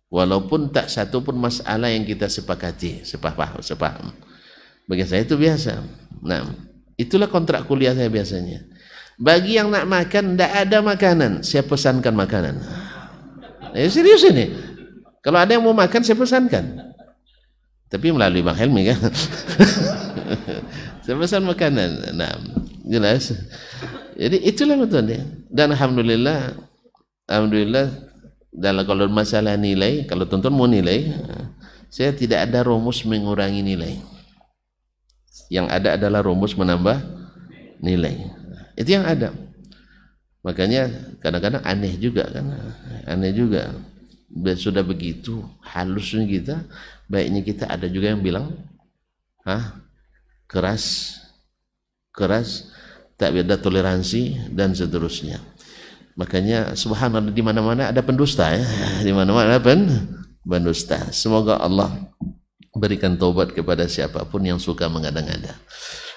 Walaupun tak satu pun masalah yang kita sepakati, sepaham. Bagi saya itu biasa. Nah, itulah kontrak kuliah saya biasanya. Bagi yang nak makan, tidak ada makanan, saya pesankan makanan. Serius ini. Kalau ada yang mau makan, saya pesankan. Tapi melalui Bang Helmi kan. Saya pesan makanan. Nah, jelas. Jadi itulah metode. Dan alhamdulillah dalam kalau masalah nilai, kalau tuan-tuan mau nilai, saya tidak ada rumus mengurangi nilai. Yang ada adalah rumus menambah nilai. Itu yang ada. Makanya kadang-kadang aneh juga kan, aneh juga. Sudah begitu halusnya kita, baiknya kita ada juga yang bilang, keras, tak ada toleransi dan seterusnya. Makanya subhanallah, di mana-mana ada pendusta, ya. Di mana-mana ada pendusta. Semoga Allah berikan taubat kepada siapapun yang suka mengada-ngada.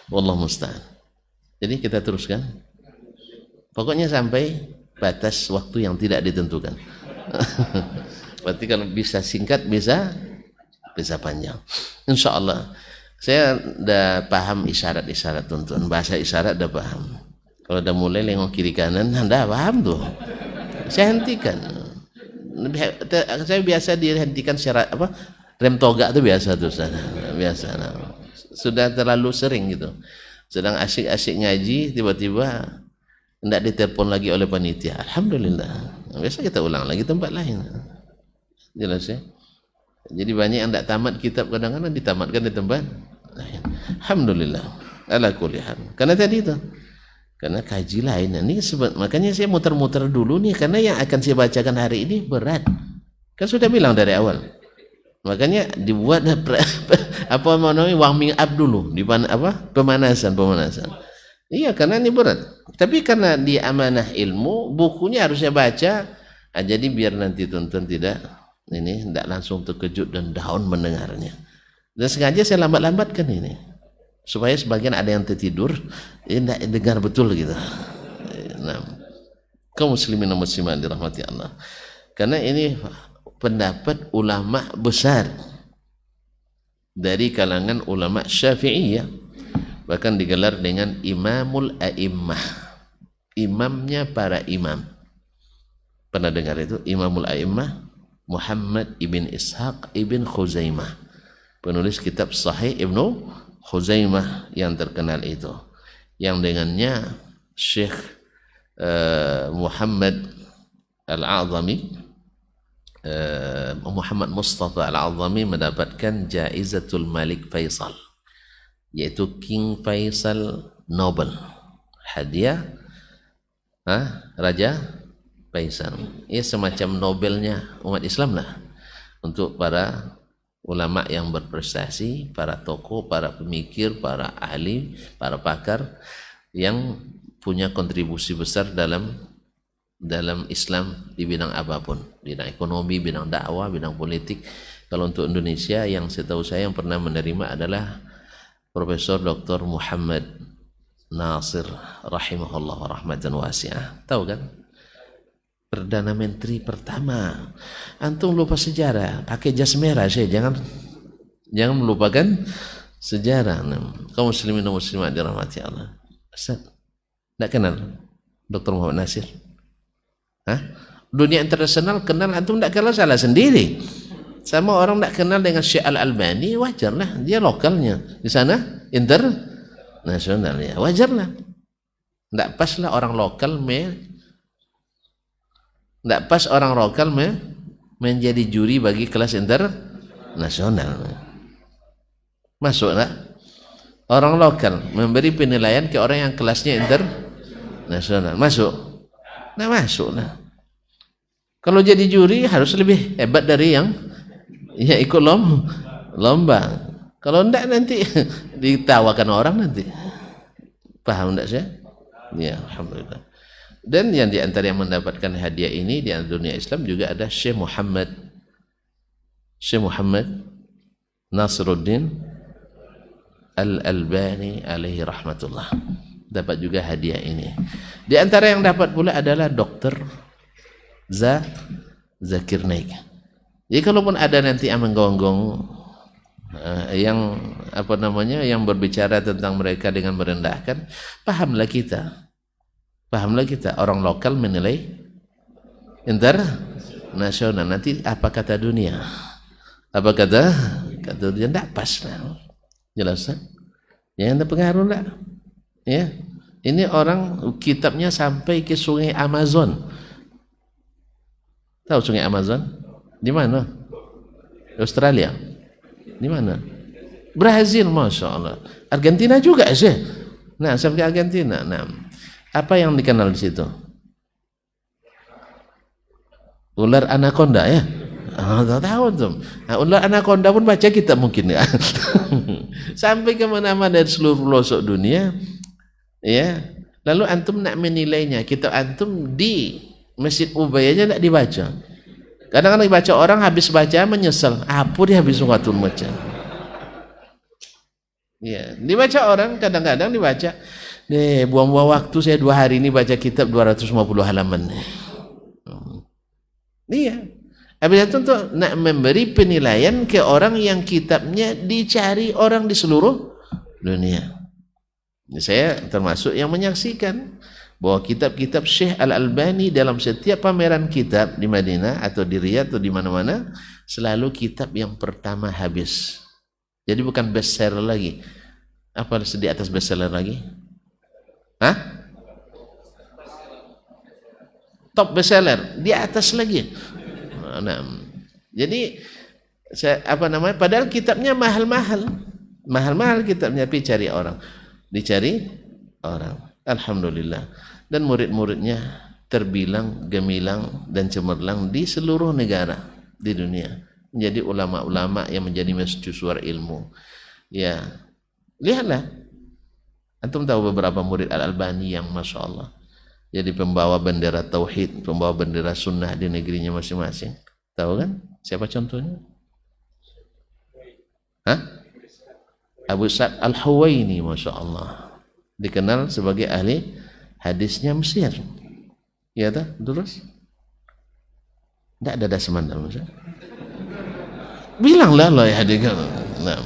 Wallahu musta'an. Jadi kita teruskan. Pokoknya sampai batas waktu yang tidak ditentukan. Berarti kalau bisa singkat, bisa panjang. Insya Allah. Saya udah paham isyarat-isyarat, tuan-tuan. Bahasa isyarat udah paham. Kalau udah mulai lengok kiri kanan, anda paham tuh. Saya hentikan. Saya biasa dihentikan secara rem toga itu biasa tuh, biasa. Nah, sudah terlalu sering gitu. Sedang asik-asik ngaji, tiba-tiba tidak ditelepon lagi oleh panitia. Alhamdulillah. Biasa kita ulang lagi tempat lain. Jelas ya. Jadi banyak yang tidak tamat kitab, kadang-kadang ditamatkan di tempat lain. Alhamdulillah. Ala kulli hal. Karena tadi itu. Karena kaji lain ini makanya saya muter-muter dulu nih, karena yang akan saya bacakan hari ini berat. Kan sudah bilang dari awal. Makanya dibuat warming up dulu, pemanasan. Iya, karena ini berat. Tapi karena di amanah ilmu, bukunya harusnya baca, jadi biar nanti tuan-tuan tidak langsung terkejut dan down mendengarnya. Dan sengaja saya lambat-lambatkan ini, supaya sebagian ada yang tertidur, tidak dengar betul gitu. Nah, kaum muslimin dan muslimat dirahmati Allah. Karena ini pendapat ulama besar dari kalangan ulama Syafi'iyah, bahkan digelar dengan Imamul A'immah, imamnya para imam. Pernah dengar itu? Imamul A'immah Muhammad ibn Ishaq ibn Khuzaimah, penulis kitab Sahih Ibnu Khuzaimah yang terkenal itu, yang dengannya Syekh Muhammad Al-A'zami, Muhammad Mustafa Al-A'zami mendapatkan Jaizatul Malik Faisal, yaitu King Faisal Nobel, hadiah Raja Faisal. Ia semacam Nobelnya umat Islam lah, untuk para ulama yang berprestasi, para tokoh, para pemikir, para ahli, para pakar yang punya kontribusi besar dalam Islam di bidang apapun, bidang ekonomi, bidang dakwah, bidang politik. Kalau untuk Indonesia, yang setahu saya yang pernah menerima adalah Profesor Dr. Muhammad Nasir rahimahullah rahmatan wasi'ah. Tahu kan? Perdana Menteri pertama. Antum lupa sejarah, pakai jas merah saya. Jangan melupakan sejarah. Kaum muslimin dan muslimat dirahmati Allah. Ustaz, tidak kenal Dr. Muhammad Nasir? Hah? Dunia internasional kenal, antum tidak kenal, salah sendiri. Sama orang tidak kenal dengan Syekh Al-Albani, wajarlah, dia lokalnya di sana internasional, ya wajarlah. Tidak pas lah orang lokal tidak pas orang lokal menjadi juri bagi kelas internasional. Masuk tak? Orang lokal memberi penilaian ke orang yang kelasnya internasional, masuk? Nah, masuk lah. Kalau jadi juri harus lebih hebat dari yang ikut lomba. Kalau enggak nanti ditawakan orang nanti. Paham enggak saya? Ya, alhamdulillah. Dan yang di antara yang mendapatkan hadiah ini di dunia Islam juga ada Syekh Muhammad Nasiruddin Al-Albani alaihi rahmatullah. Dapat juga hadiah ini. Di antara yang dapat pula adalah Dr. Zakir Naik. Jadi kalaupun ada nanti yang menggonggong yang berbicara tentang mereka dengan merendahkan, pahamlah kita orang lokal menilai internasional. Nanti apa kata dunia? Apa kata dunia? Tidak pas lah. Jelas kan? Ya, ada pengaruh lah. Ya, ini orang kitabnya sampai ke sungai Amazon. Tahu sungai Amazon? Di mana? Australia. Di mana? Brazil, masya Allah. Argentina juga sih. Nah, sampai Argentina. Nah, apa yang dikenal di situ? Ular anaconda ya? Tahu tuh. Nah, ular anaconda pun baca kitab mungkin ya. Sampai kemana-mana dari seluruh pelosok dunia. Ya. Lalu antum nak menilainya. Kitab antum di Masjid Ubay aja tidak dibaca. Kadang-kadang dibaca orang, habis baca menyesal. Apa dia habis waktu baca? Ya, dibaca orang, kadang-kadang dibaca. Nih, buang-buang waktu saya 2 hari ini baca kitab 250 halaman. Iya. Habis itu tuh nak memberi penilaian ke orang yang kitabnya dicari orang di seluruh dunia. Saya termasuk yang menyaksikan bahwa kitab-kitab Syekh Al-Albani dalam setiap pameran kitab di Madinah atau di Riyadh atau di mana-mana selalu kitab yang pertama habis. Jadi bukan bestseller lagi. Apa di atas bestseller lagi? Hah? Top bestseller di atas lagi. Nah, jadi padahal kitabnya mahal-mahal kitabnya, tapi dicari orang. Alhamdulillah. Dan murid-muridnya terbilang gemilang dan cemerlang di seluruh negara di dunia, menjadi ulama-ulama yang menjadi mercusuar ilmu. Ya, lihatlah, antum tahu beberapa murid Al-Albani yang masya Allah jadi pembawa bendera tauhid, pembawa bendera sunnah di negerinya masing-masing. Tahu kan siapa contohnya? Hah? Abu Sa'ad Al-Huwaini, masya Allah, dikenal sebagai ahli hadisnya Mesir. Ya tak? Terus? Tidak ada semandal, Mas. Bilanglah loh ya adik. Nah,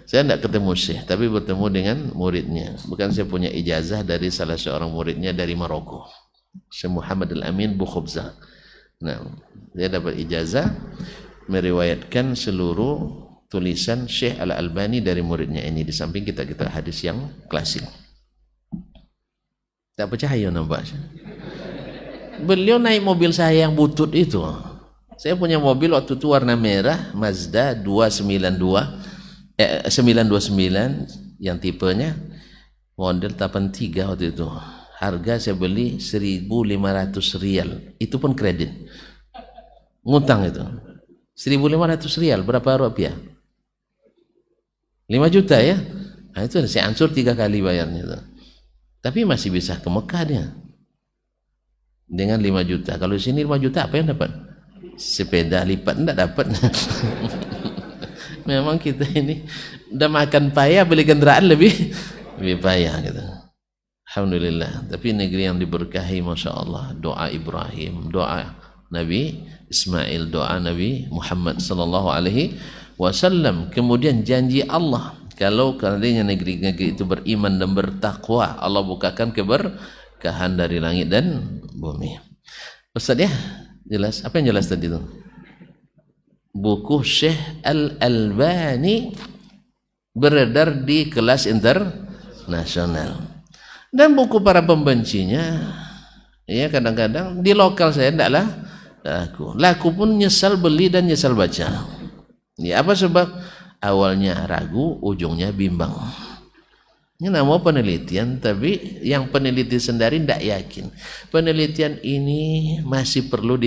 saya tidak ketemu Syekh, tapi bertemu dengan muridnya. Bukan saya punya ijazah dari salah seorang muridnya dari Maroko, Syekh Muhammad Al-Amin Bukhobza. Nah, dia dapat ijazah meriwayatkan seluruh tulisan Syekh Al-Albani dari muridnya ini, di samping kita hadis yang klasik. Tak percaya nampak. Beliau naik mobil saya yang butut itu. Saya punya mobil waktu itu warna merah, Mazda 929 yang tipenya model 83 waktu itu. Harga saya beli 1.500 rial. Itu pun kredit. Ngutang itu. 1.500 rial berapa rupiah? 5 juta ya. Nah, itu saya ansur 3 kali bayarnya itu. Tapi masih bisa ke Mekah dia dengan 5 juta. Kalau di sini 5 juta apa yang dapat? Sepeda lipat enggak dapat. Memang kita ini udah makan payah, beli kendaraan lebih payah gitu. Alhamdulillah. Tapi negeri yang diberkahi, masya Allah. Doa Ibrahim, doa Nabi Ismail, doa Nabi Muhammad sallallahu alaihi wasallam. Kemudian janji Allah, kalau seandainya negeri-negeri itu beriman dan bertakwa, Allah bukakan keberkahan dari langit dan bumi. Ustaz ya, jelas? Apa yang jelas tadi itu? Buku Syekh Al-Albani beredar di kelas internasional. Dan buku para pembencinya, ya kadang-kadang di lokal saya tidaklah laku pun nyesal beli dan nyesal baca. Ya apa sebab? Awalnya ragu, ujungnya bimbang. Ini nama penelitian, tapi yang peneliti sendiri tidak yakin. Penelitian ini masih perlu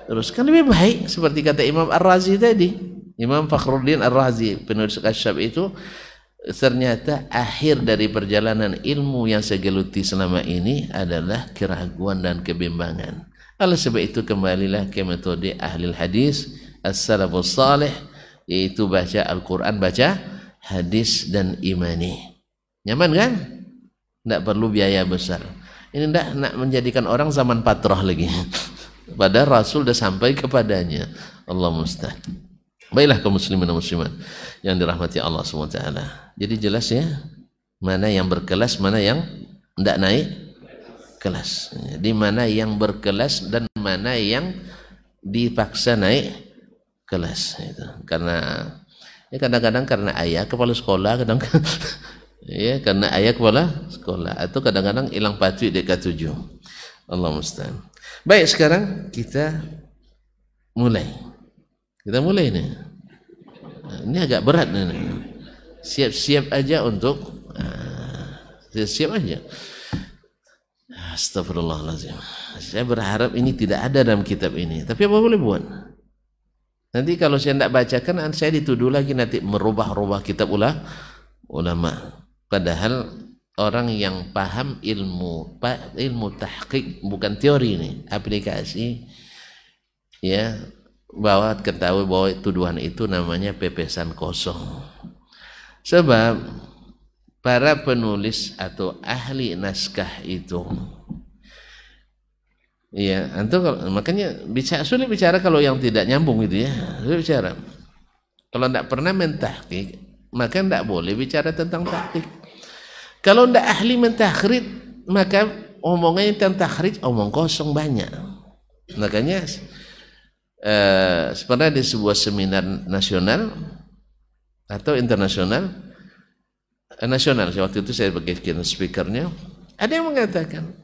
teruskan lebih baik, seperti kata Imam Ar-Razi tadi. Imam Fakhruddin Ar-Razi, penulis Kasyaf itu, ternyata akhir dari perjalanan ilmu yang saya geluti selama ini adalah keraguan dan kebimbangan. Oleh sebab itu kembalilah ke metode ahli hadis as-salafus salih, yaitu baca Al-Quran, baca hadis dan imani. Nyaman kan? Tidak perlu biaya besar. Ini tidak nak menjadikan orang zaman patroh lagi. Padahal Rasul sudah sampai kepadanya. Allah musta'an. Baiklah kaum muslimin dan muslimat yang dirahmati Allah SWT. Jadi jelas ya, mana yang berkelas, mana yang tidak naik kelas. Di mana yang berkelas dan mana yang dipaksa naik kelas. Itu. Karena ya kadang-kadang karena ayah kepala sekolah, kadang-kadang ya karena ayah kepala sekolah, atau kadang-kadang hilang patuh dekat 7. Allah musta'an. Baik, sekarang kita mulai. Kita mulai nih. Ini agak berat nih. Siap-siap aja untuk siap-siap aja. Astagfirullahaladzim. Saya berharap ini tidak ada dalam kitab ini. Tapi apa boleh buat? Nanti kalau saya tidak bacakan, saya dituduh lagi nanti merubah-rubah kitab ulama. Padahal orang yang paham ilmu tahqiq, bukan teori ini, aplikasi, ya, bahwa ketahui bahwa tuduhan itu namanya pepesan kosong. Sebab para penulis atau ahli naskah itu, ya, makanya sulit bicara kalau yang tidak nyambung gitu ya, sulit bicara. Kalau tidak pernah mentahqiq, maka tidak boleh bicara tentang tahqiq. Kalau tidak ahli mentakhrij, maka omongnya tentang takhrij omong kosong banyak. Makanya sebenarnya di sebuah seminar nasional atau internasional, nasional, waktu itu saya sebagai speakernya, ada yang mengatakan,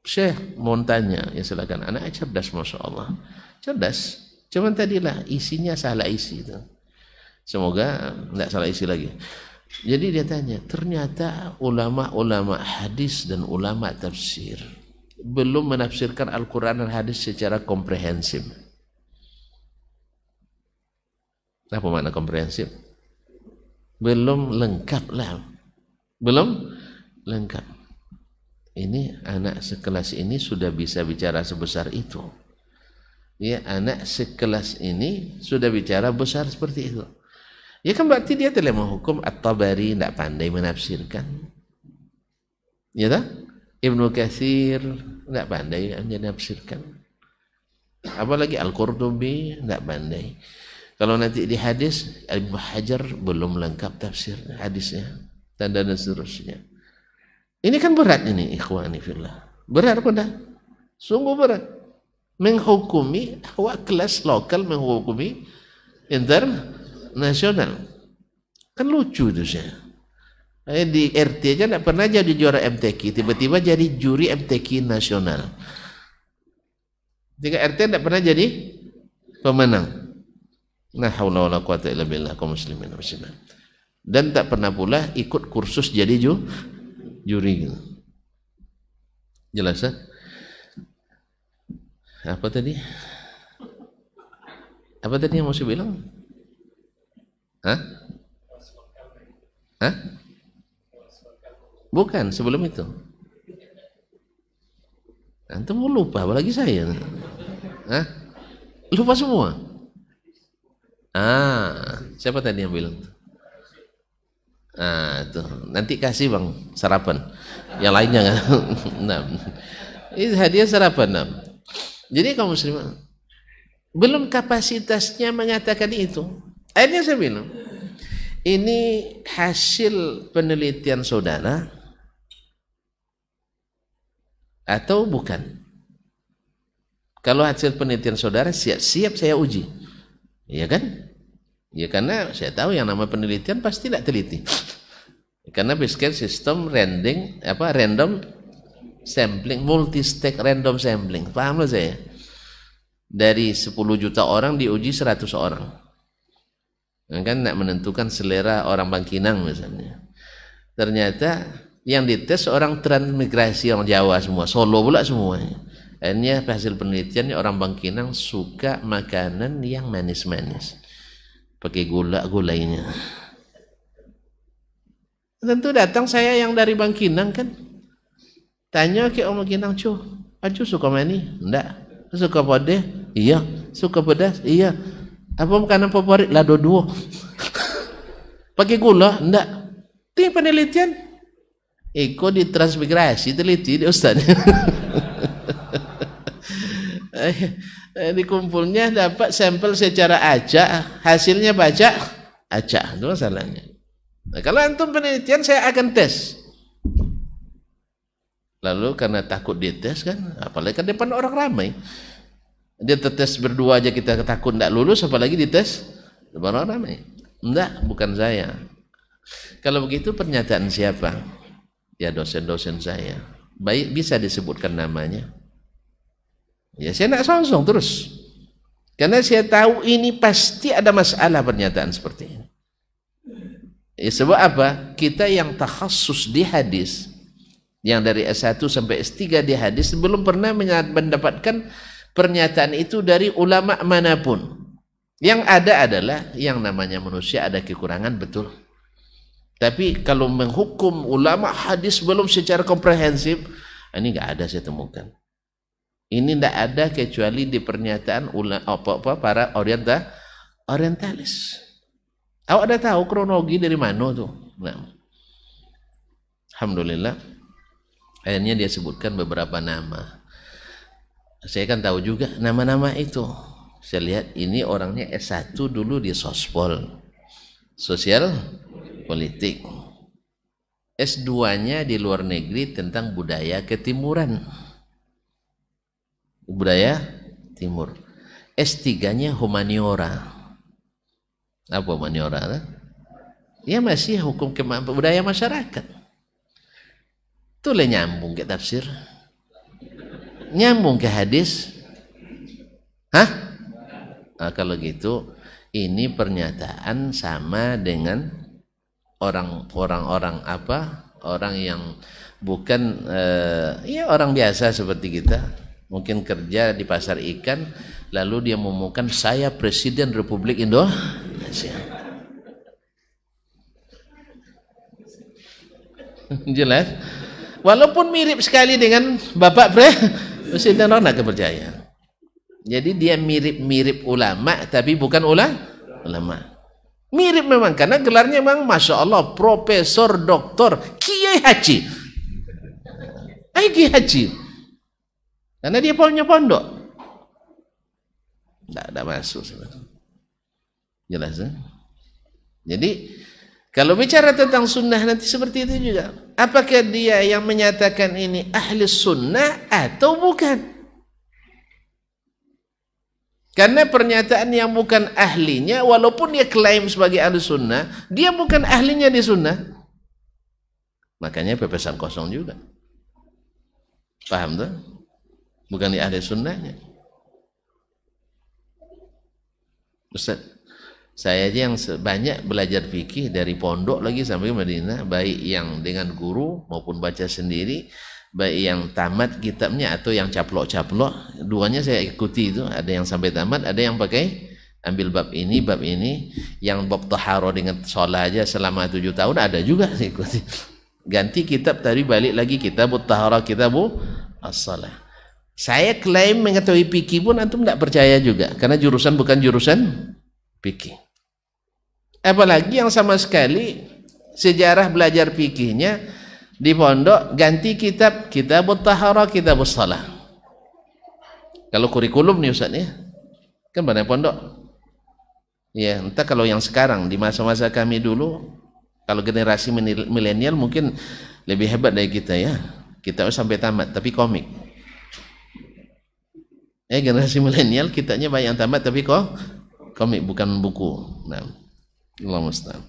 Syekh mau tanya, ya silakan. Anak cerdas, masya Allah, cerdas. Cuman tadilah isinya salah isi itu. Semoga tidak salah isi lagi. Jadi dia tanya, ternyata ulama-ulama hadis dan ulama tafsir belum menafsirkan Al-Quran dan hadis secara komprehensif. Apa makna komprehensif? Belum lengkap lah. Belum lengkap. Ini anak sekelas ini sudah bisa bicara sebesar itu. Ya, anak sekelas ini sudah bicara besar seperti itu. Ya kan berarti dia telah menghukum At-Tabari tidak pandai menafsirkan. Ya tak? Ibnu Katsir tidak pandai menafsirkan. Apalagi Al-Qurtubi tidak pandai. Kalau nanti di hadis, Ibnu Hajar belum lengkap tafsir hadisnya, dan seterusnya. Ini kan berat ini, ikhwani fillah. Berat apa dah? Sungguh berat. Menghukumi awak kelas lokal, menghukumi internasional. Kan lucu itu saya. Di RT aja tidak pernah jadi juara MTQ, tiba-tiba jadi juri MTQ nasional. Ketika RT tidak pernah jadi pemenang. Nah, haula wala quwata illa billah, kaum muslimin muslimat. Dan tak pernah pula ikut kursus jadi juri. Jelas ya? Apa tadi? Apa tadi yang mau saya bilang? Hah? Bukan, sebelum itu. Antum lupa, apalagi saya. Hah? Lupa semua. Siapa tadi yang bilang? Tuh nanti kasih bang sarapan. Yang lainnya kan. Nah, ini hadiah sarapan. Nah. Jadi kaum muslimin belum kapasitasnya mengatakan itu. Akhirnya saya bilang, ini hasil penelitian saudara atau bukan? Kalau hasil penelitian saudara, siap-siap saya uji. Iya kan? Ya karena saya tahu yang nama penelitian pasti tidak teliti. Karena basically sistem random sampling, multi-stage random sampling. Paham lah saya? Dari 10 juta orang diuji 100 orang. Kan tidak menentukan selera orang Bangkinang misalnya. Ternyata yang dites orang transmigrasi, orang Jawa semua, Solo pula semuanya. Akhirnya hasil penelitiannya orang Bangkinang suka makanan yang manis-manis, pakai gulainya. Tentu datang saya yang dari Bangkinang kan, tanya ke orang Bangkinang, Aju suka mani? Enggak. Suka pedas? Iya. Suka pedas? Iya. Apa makanan favorit? Lado duo. Pakai gula? Enggak. Itu penelitian. Iko di transmigrasi teliti di Ustaz. Dikumpulnya dapat sampel secara acak, hasilnya baca acak. Itu masalahnya. Nah, kalau antum penelitian saya akan tes. Lalu karena takut dites kan, apalagi kan depan orang ramai. Dia tes berdua aja kita takut tidak lulus, apalagi dites depan orang ramai. Enggak, bukan saya. Kalau begitu pernyataan siapa? Ya dosen-dosen saya. Baik, bisa disebutkan namanya. Ya saya nak songsong terus. Karena saya tahu ini pasti ada masalah pernyataan seperti ini. Ya, sebab apa? Kita yang takhassus di hadis, yang dari S1 sampai S3 di hadis, belum pernah mendapatkan pernyataan itu dari ulama manapun. Yang ada adalah yang namanya manusia ada kekurangan, betul. Tapi kalau menghukum ulama hadis belum secara komprehensif, ini nggak ada saya temukan. Ini tidak ada kecuali di pernyataan para orientalis. Awak ada tahu kronologi dari mana tuh? Nah, alhamdulillah. Akhirnya dia sebutkan beberapa nama. Saya kan tahu juga nama-nama itu. Saya lihat ini orangnya S1 dulu di Sospol, sosial politik. S2-nya di luar negeri tentang budaya ketimuran. Budaya timur. S3-nya humaniora. Apa humaniora? Ya masih hukum budaya masyarakat. Itulah nyambung ke tafsir. Nyambung ke hadis. Hah? Nah, kalau gitu ini pernyataan sama dengan orang-orang orang yang bukan ya orang biasa seperti kita, mungkin kerja di pasar ikan lalu dia mengumumkan saya Presiden Republik Indonesia. Jelas, walaupun mirip sekali dengan Bapak Presiden, orang tidak percaya. Jadi dia mirip-mirip ulama tapi bukan ulama. Mirip memang karena gelarnya memang Masya Allah Profesor Doktor Kiai Haji. Kiai Haji. Karena dia punya pondok. Tidak ada masuk sebenarnya. Jelas kan? Jadi kalau bicara tentang sunnah nanti seperti itu juga. Apakah dia yang menyatakan ini ahli sunnah atau bukan? Karena pernyataan yang bukan ahlinya, walaupun dia klaim sebagai ahli sunnah, dia bukan ahlinya di sunnah. Makanya pepesan kosong juga. Paham tuh? Bukan di ahli sunnahnya. Ustaz, saya aja yang banyak belajar fikih dari pondok lagi sampai Madinah, baik yang dengan guru maupun baca sendiri, baik yang tamat kitabnya atau yang caplok-caplok, duanya saya ikuti itu. Ada yang sampai tamat, ada yang pakai ambil bab ini, yang bab taharah dengan sholat aja selama 7 tahun ada juga saya ikuti. Ganti kitab tadi balik lagi kitab taharah, kitab as-salah. Saya klaim mengetahui fikih pun antum tidak percaya juga, karena jurusan bukan jurusan fikih. Apalagi yang sama sekali sejarah belajar fikihnya di pondok ganti kitabut taharah, kitabus shalah. Kalau kurikulum nih Ustaz ya, kan pada pondok. Ya, entah kalau yang sekarang di masa-masa kami dulu, kalau generasi milenial mungkin lebih hebat dari kita ya. Kita sampai tamat tapi komik. Generasi milenial kitanya banyak yang tamat tapi kok komik bukan buku. Nah, Allah musta'an.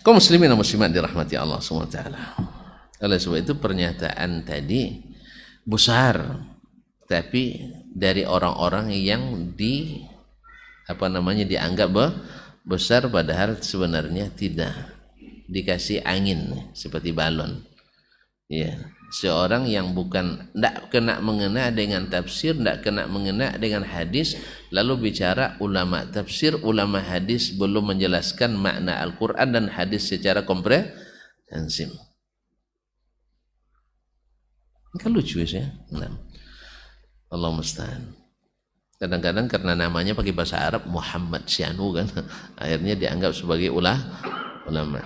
Kaum muslimin dan muslimat dirahmati Allah SWT. Oleh sebab itu pernyataan tadi besar, tapi dari orang-orang yang dianggap besar padahal sebenarnya tidak, dikasih angin seperti balon. Ya, seorang yang bukan tidak kena mengena dengan tafsir, tidak kena mengena dengan hadis, lalu bicara ulama tafsir, ulama hadis belum menjelaskan makna Al-Quran dan hadis secara komprehensif. Kan lucu ya. Nah, Allah musta'an. Kadang-kadang karena namanya pakai bahasa Arab Muhammad Syanu kan, akhirnya dianggap sebagai ulama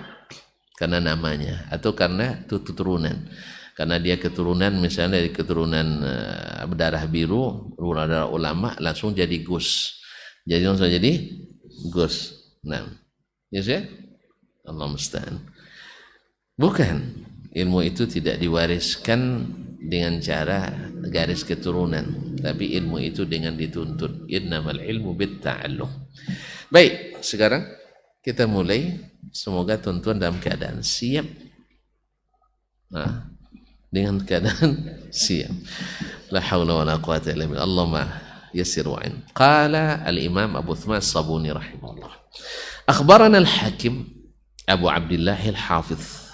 karena namanya, atau karena turunan. Karena dia keturunan misalnya dari keturunan berdarah biru, ulama langsung jadi Gus. Jadi langsung jadi Gus. Nah, ya sih? Allah musta'an. Bukan, ilmu itu tidak diwariskan dengan cara garis keturunan, tapi ilmu itu dengan dituntut. Innamal ilmu bitta'allum. Baik, sekarang kita mulai. Semoga tuan-tuan dalam keadaan siap. Nah, dengan keadaan siap. La haula wala quwata illa billah. Allahumma yassir wa'in. Qala al-Imam Abu Uthman as-Sabuni rahimahullah. Akhbarana al-Hakim Abu Abdullah al-Hafiz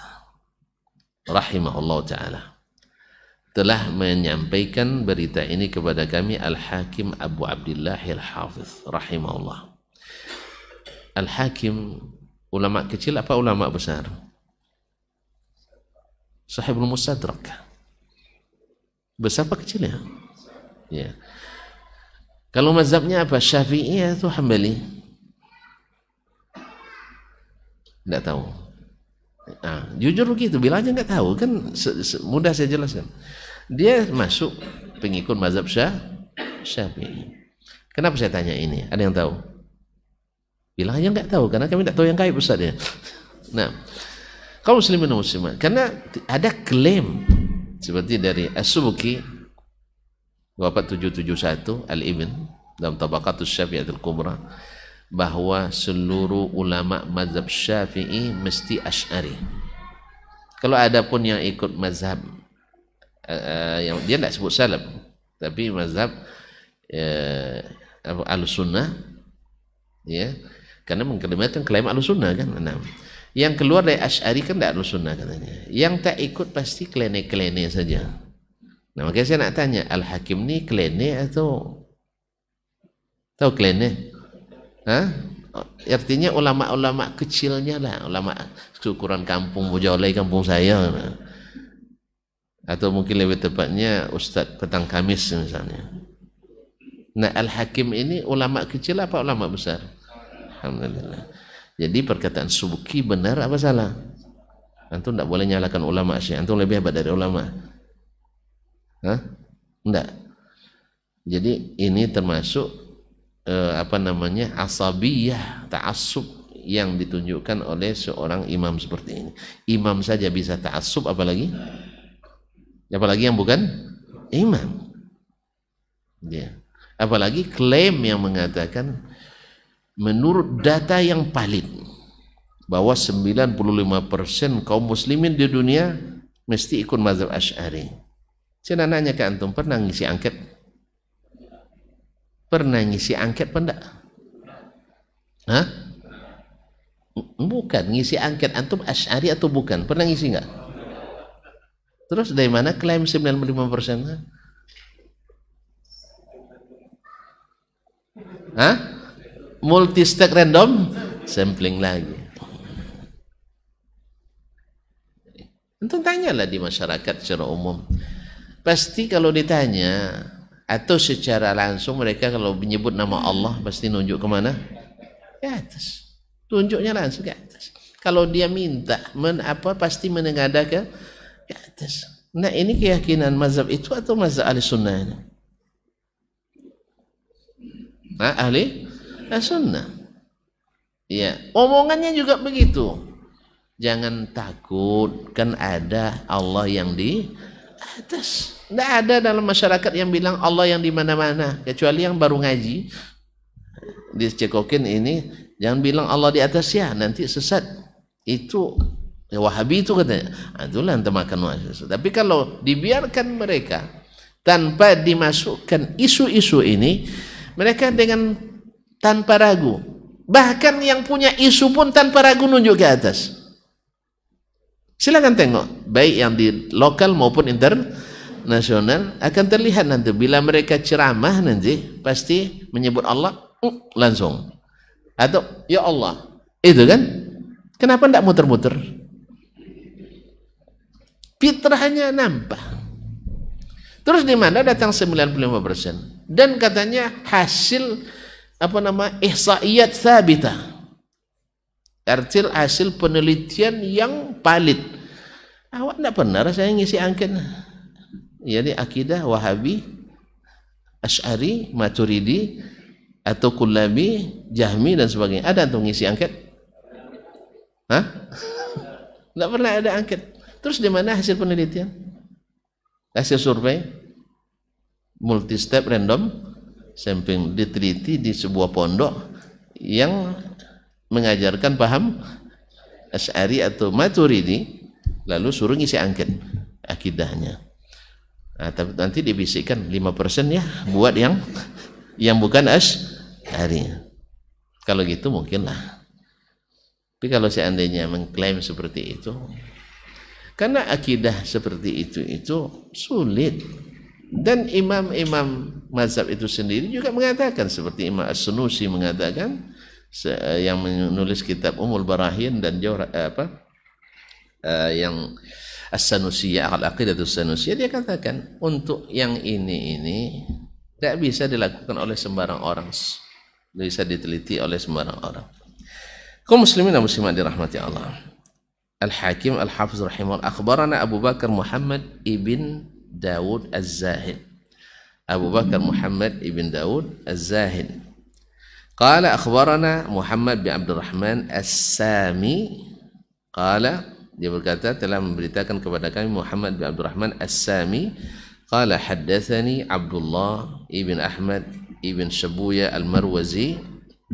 rahimahullah ta'ala. Telah menyampaikan berita ini kepada kami Al-Hakim Abu Abdullah al-Hafiz rahimahullah. Al-Hakim ulama kecil apa ulama besar? Sahibul Mustadrak. Besar apa kecil ya? Ya. Kalau mazhabnya apa? Syafi'i atau Hambali? Tidak tahu. Nah, jujur begitu, bilang aja nggak tahu kan mudah saya jelaskan. Dia masuk pengikut mazhab Syafi'i. Kenapa saya tanya ini? Ada yang tahu? Bilang aja nggak tahu karena kami tidak tahu yang gaib Ustaz ya. Nah, kaum muslimin dan muslimat, karena ada klaim seperti dari As-Subki wafat 771 Al-Ibn dalam Tabaqatus Syafi'iyatul Kubra bahwa seluruh ulama mazhab Syafi'i mesti Asy'ari. Kalau ada pun yang ikut mazhab yang dia tidak sebut salaf, tapi mazhab Ahlussunnah ya. Karena mengklaimkan klaim Ahlussunnah kan. Nah, yang keluar dari Asy'ari kan tidak Ahlussunnah katanya. Yang tak ikut pasti klene-klene saja. Nah, makanya saya nak tanya, Al-Hakim ni klene atau tahu klene? Hah? Artinya ulama-ulama kecilnya lah, ulama seukuran kampung Bojolai, kampung saya. Atau mungkin lebih tepatnya Ustadz Petang Kamis misalnya. Nah, Al-Hakim ini ulama kecil apa ulama besar? Alhamdulillah. Jadi perkataan Subki benar apa salah? Antum tidak boleh nyalakan ulama Syiah. Antum lebih hebat dari ulama. Hah? Enggak. Jadi ini termasuk asabiyah, ta'assub yang ditunjukkan oleh seorang imam seperti ini. Imam saja bisa ta'assub, apalagi yang bukan imam. Ya. Apalagi klaim yang mengatakan menurut data yang valid bahwa 95% kaum muslimin di dunia mesti ikut mazhab Asy'ari. Saya nanya ke antum, pernah ngisi angket? Pernah ngisi angket apa enggak? Hah? Bukan, ngisi angket antum Asy'ari atau bukan? Pernah ngisi enggak? Terus dari mana klaim 95%? Hah? Multi-stack random sampling lagi. Antum tanyalah di masyarakat secara umum. Pasti kalau ditanya Atau secara langsung mereka kalau menyebut nama Allah pasti nunjuk kemana? Ke atas. Tunjuknya langsung ke atas. Kalau dia minta pasti menengadah ke atas. Nah, ini keyakinan mazhab itu atau mazhab ahli sunnah ini? Nah, ahli sunnah. Ya, omongannya juga begitu. Jangan takut, kan ada Allah yang di atas. Tidak ada dalam masyarakat yang bilang Allah yang di mana-mana, kecuali yang baru ngaji. Dicekokin ini, jangan bilang Allah di atas ya, nanti sesat. Itu Wahabi itu katanya. Itulah yang termakan wahab. Tapi kalau dibiarkan mereka tanpa dimasukkan isu-isu ini, mereka dengan tanpa ragu. Bahkan yang punya isu pun tanpa ragu nunjuk ke atas. Silakan tengok, baik yang di lokal maupun internasional akan terlihat nanti bila mereka ceramah nanti pasti menyebut Allah langsung. Atau ya Allah. Itu kan? Kenapa tidak muter-muter? Fitrahnya nampak. Terus di mana datang 95%? Dan katanya hasil ihsaiyat thabitah. Hasil penelitian yang valid. Awak tidak pernah saya ngisi angket. Jadi akidah Wahabi, Asy'ari, Maturidi atau Kullabi, Jahmi dan sebagainya. Ada tuh ngisi angket? Hah? Tidak pernah ada angket. Terus di mana hasil penelitian? Hasil survei multi step random sampling diteliti di sebuah pondok yang mengajarkan paham Asy'ari atau Maturidi, lalu suruh ngisi angket akidahnya. Nah, tapi nanti dibisikkan 5% ya buat yang bukan Asy'ari. Kalau gitu mungkinlah. Tapi kalau seandainya mengklaim seperti itu, karena akidah seperti itu sulit. Dan imam-imam mazhab itu sendiri juga mengatakan, seperti Imam As-Sunusi mengatakan, yang menulis kitab Ummul Barahin dan yang As-Sanusiyah, Al-Aqidatus Sanusiyah, dia katakan untuk yang ini tidak bisa dilakukan oleh sembarang orang, bisa diteliti oleh sembarang orang. Kaum muslimin dan muslimat dirahmati Allah. Al-Hakim Al-Hafiz rahimahullah, akhbarana Abu Bakar Muhammad ibn Dawud Az-Zahid. Abu Bakar Muhammad ibn Dawud Az-Zahid. Qala akhbarana Muhammad bin Abdurrahman As-Sami. Qala, dia berkata telah memberitakan kepada kami Muhammad bin Abdurrahman As-Sami. Qala haddatsani Abdullah ibn Ahmad ibn Shabuya Al-Marwazi,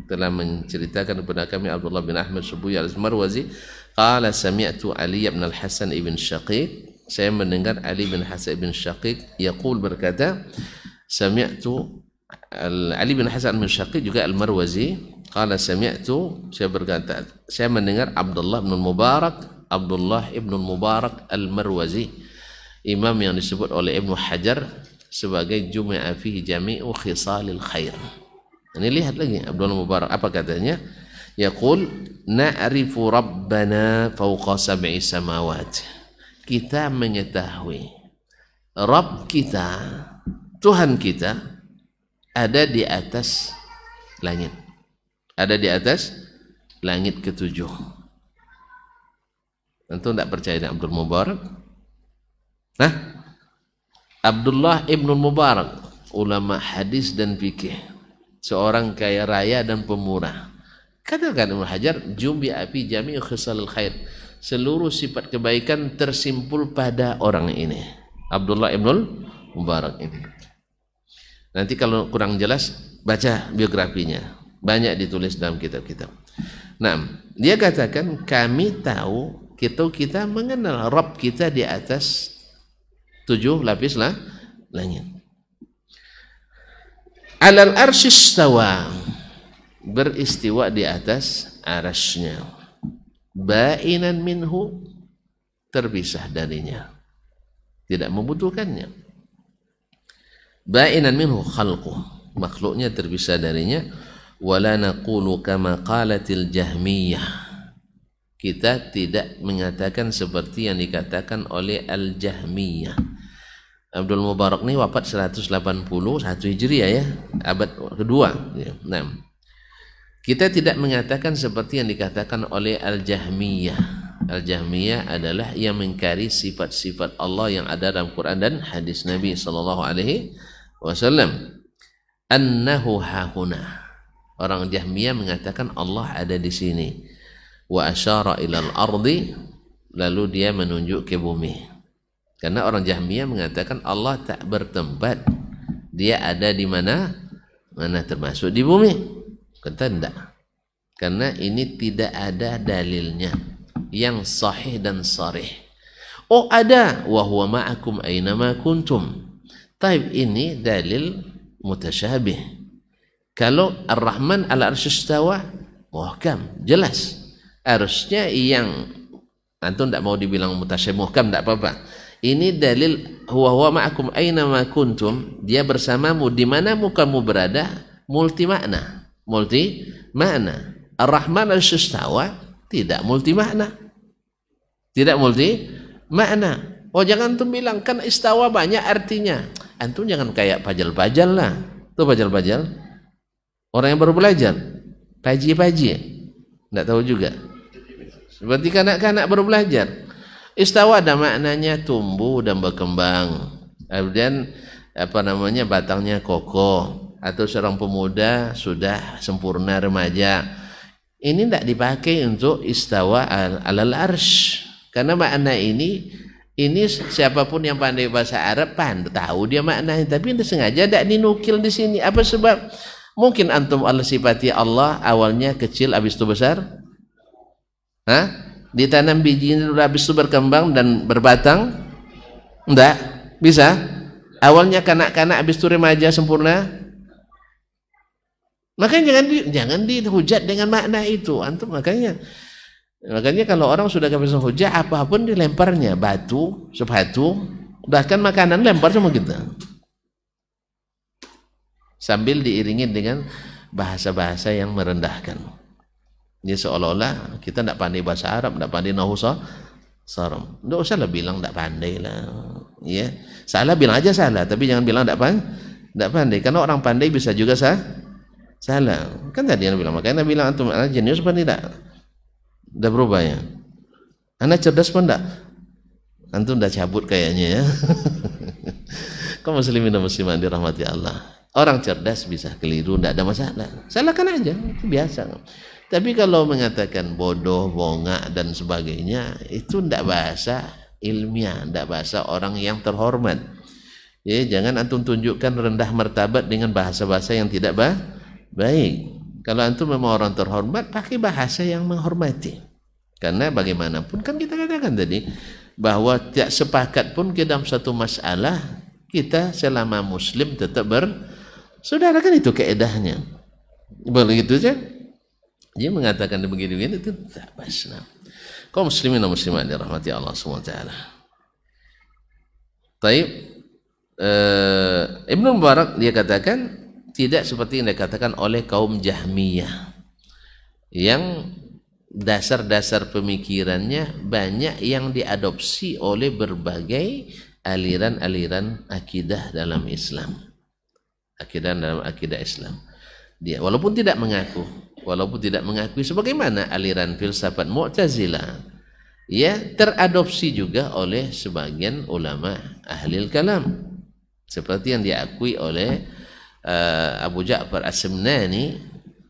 telah menceritakan kepada kami Abdullah bin Ahmad Shabuya Al-Marwazi. Qala sami'tu Ali ibn Al-Hasan ibn Shaqiq, saya mendengar Ali bin Hasan bin Syaqiq yaqul, berkata, sami'tu Ali bin Hasan bin Syaqiq juga Al-Marwazi. Qala sami'tu, saya berkata, saya mendengar Abdullah bin Mubarak Al-Marwazi, imam yang disebut oleh Ibnu Hajar sebagai jumi'a fihi jami'u khisalil khair. Ini lihat lagi Abdullah Mubarak apa katanya? Yaqul na'rifu rabbana fawqa sab'i samawat. Kita mengetahui Rabb kita, Tuhan kita ada di atas langit. Ada di atas langit ketujuh. Tentu tidak percaya dengan Abdul Mubarak. Nah, Abdullah ibn Mubarak, ulama hadis dan fikih, seorang kaya raya dan pemurah. Katakan Ibnu Hajar, jumbi api jami'u khisalil khair, seluruh sifat kebaikan tersimpul pada orang ini, Abdullah ibn Mubarak ini. Nanti kalau kurang jelas baca biografinya, banyak ditulis dalam kitab-kitab. Nah, dia katakan kami tahu, kita mengenal Rabb kita di atas 7 lapis langit. Alal arsyis stawa, beristiwa di atas arasnya. Ba'inan minhu, terpisah darinya, tidak membutuhkannya. Ba'inan minhu khalquh, makhluknya terpisah darinya. Wala naqulu kama qalatil Jahmiyah, kita tidak mengatakan seperti yang dikatakan oleh Al-Jahmiyah. Abdul Mubarak ini wafat 181 Hijriah ya, abad kedua. Nah, kita tidak mengatakan seperti yang dikatakan oleh Al-Jahmiyah. Al-Jahmiyah adalah yang mengingkari sifat-sifat Allah yang ada dalam Quran dan hadis Nabi sallallahu alaihi wasallam. Annahu hahuna. Orang Jahmiyah mengatakan Allah ada di sini. Wa asyara ilal ardi, lalu dia menunjuk ke bumi. Karena orang Jahmiyah mengatakan Allah tak bertempat, dia ada di mana? Mana termasuk di bumi? Kata tidak. Karena ini tidak ada dalilnya yang sahih dan sarih. Oh ada, wa huwa ma'akum aynama kuntum. Taib, ini dalil mutasyabih. Kalau Ar-Rahman ala arsy istawa, muhkam, jelas. Harusnya yang antum tidak mau dibilang mutasyabih muhkam tidak apa-apa. Ini dalil huwa ma'akum aina ma kuntum, dia bersamamu di mana kamu berada, multi makna. Multi makna. Ar-Rahman al-Istawa tidak multi makna. Tidak multi makna. Oh jangan antum bilang kan istawa banyak artinya. Antum jangan kayak pajal-pajal lah. Tuh pajal-pajal. Orang yang baru belajar. Paji-paji. Tidak tahu juga. Seperti kanak-kanak baru belajar. Istawa ada maknanya tumbuh dan berkembang. Kemudian batangnya kokoh, atau seorang pemuda sudah sempurna remaja. Ini tidak dipakai untuk istawa alal arsh. Karena makna ini siapapun yang pandai bahasa Arab tahu dia maknanya, tapi tidak sengaja tidak dinukil di sini. Apa sebab? Mungkin antum sifati Allah awalnya kecil habis itu besar? Hah? Ditanam biji dulu habis itu berkembang dan berbatang? Enggak bisa. Awalnya kanak-kanak habis itu remaja sempurna. Makanya jangan dihujat dengan makna itu. Antum makanya kalau orang sudah kehabisan hujat, apapun dilemparnya, batu, sepatu, bahkan makanan lempar sama kita. Sambil diiringi dengan bahasa-bahasa yang merendahkan. Dia seolah-olah kita tidak pandai bahasa Arab, tidak pandai nahwu sarf. Tidak usahlah bilang tidak pandai lah. Ya, salah bilang aja salah, tapi jangan bilang tidak pandai. Karena orang pandai bisa juga salah. Kan tadi yang bilang, makanya bilang antum anak jenius apa tidak? Sudah berubah ya. Anak cerdas pun tidak. Antum sudah cabut kayaknya ya. Kaum muslimin dan muslimat dirahmati Allah. Orang cerdas bisa keliru, tidak ada masalah. Salahkan aja, itu biasa. Tapi kalau mengatakan bodoh, bongak dan sebagainya, itu tidak bahasa ilmiah, tidak bahasa orang yang terhormat. Ya, jangan antum tunjukkan rendah martabat dengan bahasa-bahasa yang tidak baik. Kalau antum memang orang terhormat, pakai bahasa yang menghormati. Karena bagaimanapun kan kita katakan tadi bahwa tidak sepakat pun ke dalam satu masalah, kita selama muslim tetap bersaudara, kan itu kaedahnya. Begitu saja. Dia mengatakan begini-begini itu tak pas. Kaum muslimin dan muslimat dirahmati Allah SWT. Taib, Ibnu Mubarak dia katakan tidak seperti yang dikatakan oleh kaum Jahmiyah yang dasar-dasar pemikirannya banyak yang diadopsi oleh berbagai aliran-aliran akidah dalam Islam. Akidah Islam. Dia walaupun tidak mengakui sebagaimana aliran filsafat Mu'tazilah, ya teradopsi juga oleh sebagian ulama ahli kalam seperti yang diakui oleh Abu Ja'far As-Simnani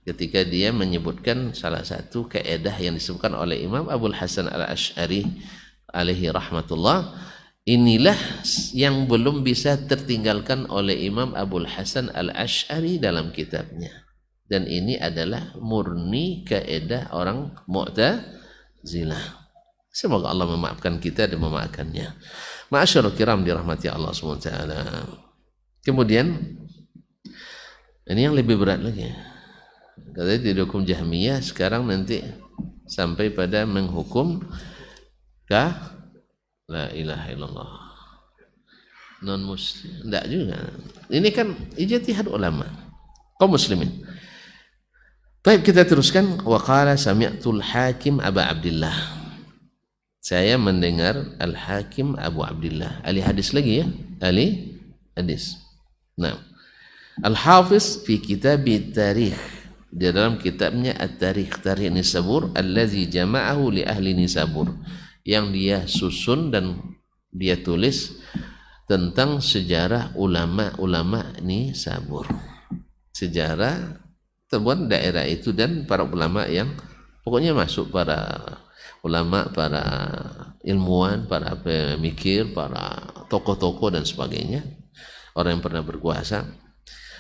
ketika dia menyebutkan salah satu kaedah yang disebutkan oleh Imam Abul Hasan Al-Asy'ari alaihi rahmatullah. Inilah yang belum bisa tertinggalkan oleh Imam Abul Hasan Al-Asy'ari dalam kitabnya. Dan ini adalah murni kaedah orang Mu'tazilah. Semoga Allah memaafkan kita dan memaafkannya. Ma'asyarul kiram dirahmati Allah SWT. Kemudian ini yang lebih berat lagi. Katanya di hukum Jahmiyah sekarang nanti sampai pada menghukum la ilaha illallah non muslim. Tidak juga. Ini kan ijtihad ulama kaum muslimin. Baik, kita teruskan. Wa qala sami'tul hakim Aba Abdillah. Saya mendengar Al-Hakim Abu Abdullah. Ahli hadis lagi ya, ahli hadis. Nah, Al-Hafiz fi kitab Tarikh, di dalam kitabnya At-Tarikh, Tarikh Nisabur, allazi jama'ahu li ahli Nisabur, yang dia susun dan dia tulis tentang sejarah ulama-ulama Nisabur. Sejarah terbuat daerah itu dan para ulama yang pokoknya masuk, para ulama, para ilmuwan, para pemikir, para tokoh-tokoh dan sebagainya, orang yang pernah berkuasa.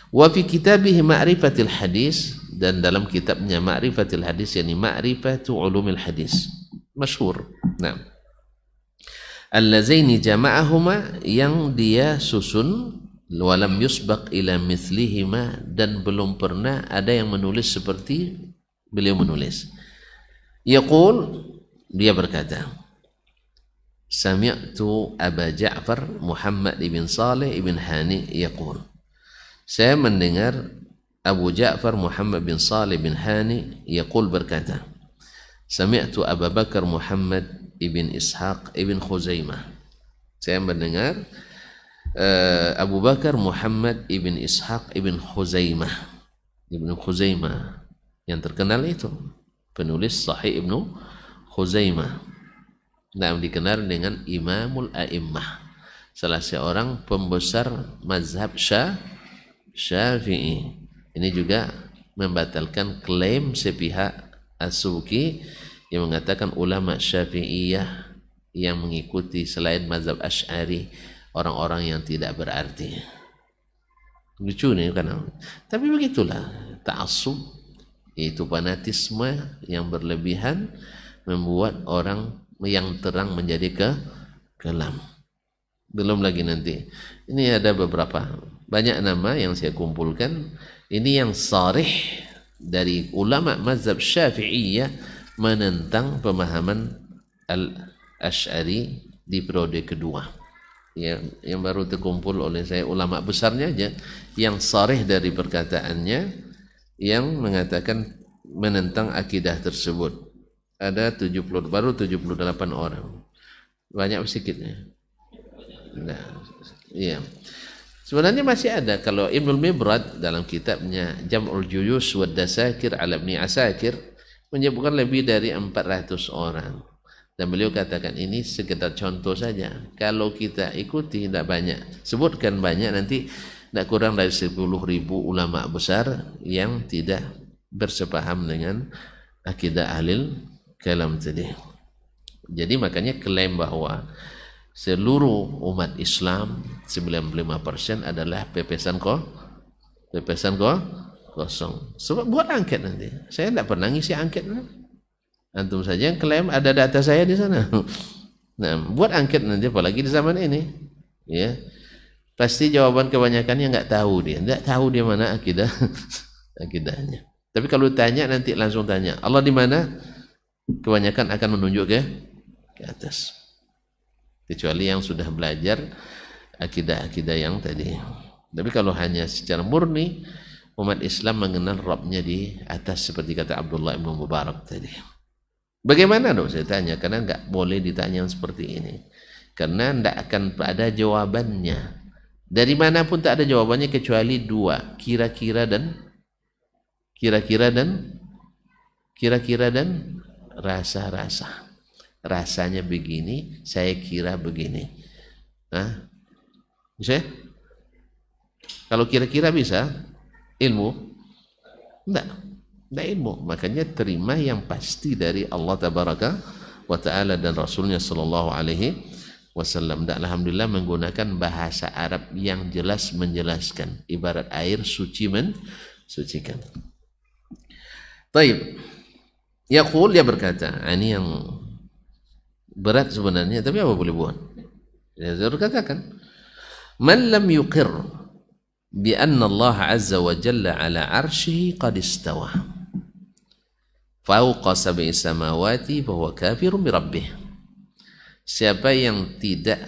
Wa fi kitabih Ma'rifatil Hadis, dan dalam kitabnya Ma'rifatil Hadis, yakni Ma'rifatu Ulumil Hadis, masyhur. Nah, allazaini jama'ahuma, yang dia susun, walam yusbaq ila mithlihima, dan belum pernah ada yang menulis seperti beliau menulis. Yaqul, dia berkata, Sami'tu Aba Ja'far Muhammad ibn Saleh ibn Hani yaqul, saya mendengar Abu Ja'far Muhammad bin Saleh bin Hani yaqul, berkata, Sami'tu Abu Bakar Muhammad ibn Ishaq ibn Khuzaimah, saya mendengar Abu Bakar Muhammad ibn Ishaq ibn Khuzaimah, yang terkenal itu penulis Sahih Ibnu Khuzaimah. Nah, dikenal dengan Imamul A'immah, salah seorang pembesar mazhab Syafi'i. Ini juga membatalkan klaim sepihak As-Subki yang mengatakan ulama Syafi'iyah yang mengikuti selain mazhab Asy'ari orang-orang yang tidak berarti. Lucu nih kan. Tapi begitulah ta'assub, yaitu fanatisme yang berlebihan, membuat orang yang terang menjadi kelam. Belum lagi nanti, ini ada banyak nama yang saya kumpulkan. Ini yang sarih dari ulama mazhab Syafi'iyah menentang pemahaman Al-Asy'ari di periode kedua. Ya, yang baru terkumpul oleh saya ulama besarnya aja yang sarih dari perkataannya, yang mengatakan menentang akidah tersebut. Ada 78 orang. Banyak sedikitnya. Nah, iya. Sebenarnya masih ada. Kalau Ibnul Mibrad dalam kitabnya Jam'ul Juyus wa Dasakir ala Ibni Asakir menyebutkan lebih dari 400 orang. Dan beliau katakan ini sekedar contoh saja. Kalau kita ikuti tidak banyak. Sebutkan banyak, nanti tidak kurang dari 10.000 ulama besar yang tidak bersepaham dengan akidah ahlil kalam tadi. Jadi makanya klaim bahwa seluruh umat Islam 95% adalah pepesan kosong. Sebab buat angket nanti. Saya tidak pernah ngisi angket. Antum saja yang klaim ada data saya di sana. Nah, buat angket nanti, apalagi di zaman ini. Ya, pasti jawaban kebanyakannya nggak tahu dia. Nggak tahu dia mana akidahnya. Tapi kalau tanya nanti langsung tanya, Allah di mana? Kebanyakan akan menunjuk ke atas, kecuali yang sudah belajar akidah-akidah yang tadi. Tapi kalau hanya secara murni, umat Islam mengenal Rabbnya di atas, seperti kata Abdullah ibn Mubarak tadi. Bagaimana dong, saya tanya, karena nggak boleh ditanya seperti ini, karena tidak akan ada jawabannya. Dari manapun tak ada jawabannya kecuali dua, kira-kira dan rasa-rasa. Rasanya begini, saya kira begini. Nah, bisa? Kalau kira-kira bisa, ilmu? Enggak ilmu. Makanya terima yang pasti dari Allah Tabaraka wa Ta'ala dan Rasulnya Sallallahu Alaihi Wasallam. Dan alhamdulillah menggunakan bahasa Arab yang jelas menjelaskan. Ibarat air suci mensucikan. Taib. Yaqul, dia berkata, ini yang berat sebenarnya, tapi apa boleh buat? Ya, saya katakan, man lam yuqir bi anna Allah azza wa jalla ala arshihi qad istawa fawqa sab'i samawati fa huwa kafirun bi rabbih. Siapa yang tidak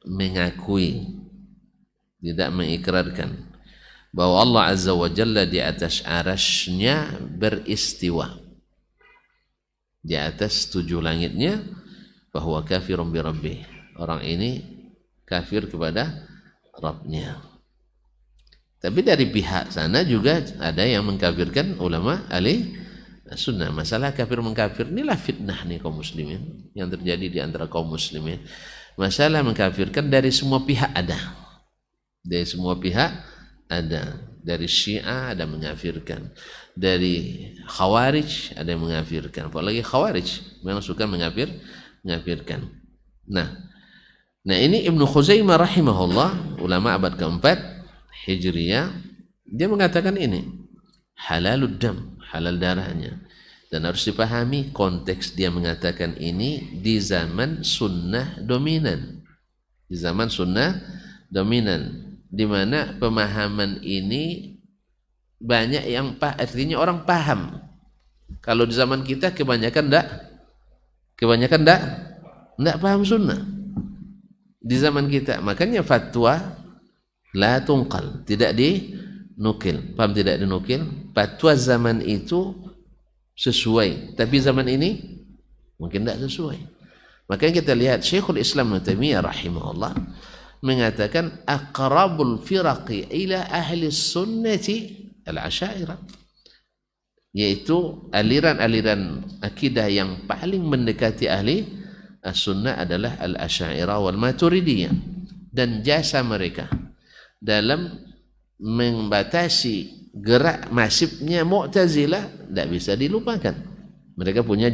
mengakui, tidak mengikrarkan bahwa Allah azza wa jalla di atas arasy-Nya beristiwa, di atas 7 langitnya, bahwa kafirun bi rabbih. Orang ini kafir kepada Rabbnya. Tapi dari pihak sana juga ada yang mengkafirkan ulama ahli sunnah. Masalah kafir mengkafir inilah fitnah nih kaum muslimin yang terjadi di antara kaum muslimin. Masalah mengkafirkan dari semua pihak ada. Dari semua pihak ada. Dari Syiah ada mengkafirkan. Dari Khawarij ada yang mengkafirkan. Apalagi Khawarij memang suka mengkafirkan. Nah ini Ibnu Khuzaimah rahimahullah, ulama abad keempat Hijriyah, dia mengatakan ini halalud dam, halal darahnya. Dan harus dipahami konteks dia mengatakan ini di zaman sunnah dominan. Di zaman sunnah dominan, di mana pemahaman ini banyak yang artinya orang paham. Kalau di zaman kita kebanyakan enggak paham sunnah. Di zaman kita, makanya fatwa la tungqal, tidak dinukil. Paham tidak dinukil? Fatwa zaman itu sesuai, tapi zaman ini mungkin tidak sesuai. Makanya kita lihat Syekhul Islam Ibnu Taimiyah rahimahullah mengatakan aqrabul firaqi ila ahli sunnati al-Asy'ariyah, yaitu aliran-aliran akidah yang paling mendekati ahli as-sunnah adalah al-Asy'ariyah wal Maturidiyah. Dan jasa mereka dalam membatasi gerak masifnya Mu'tazilah tidak bisa dilupakan. Mereka punya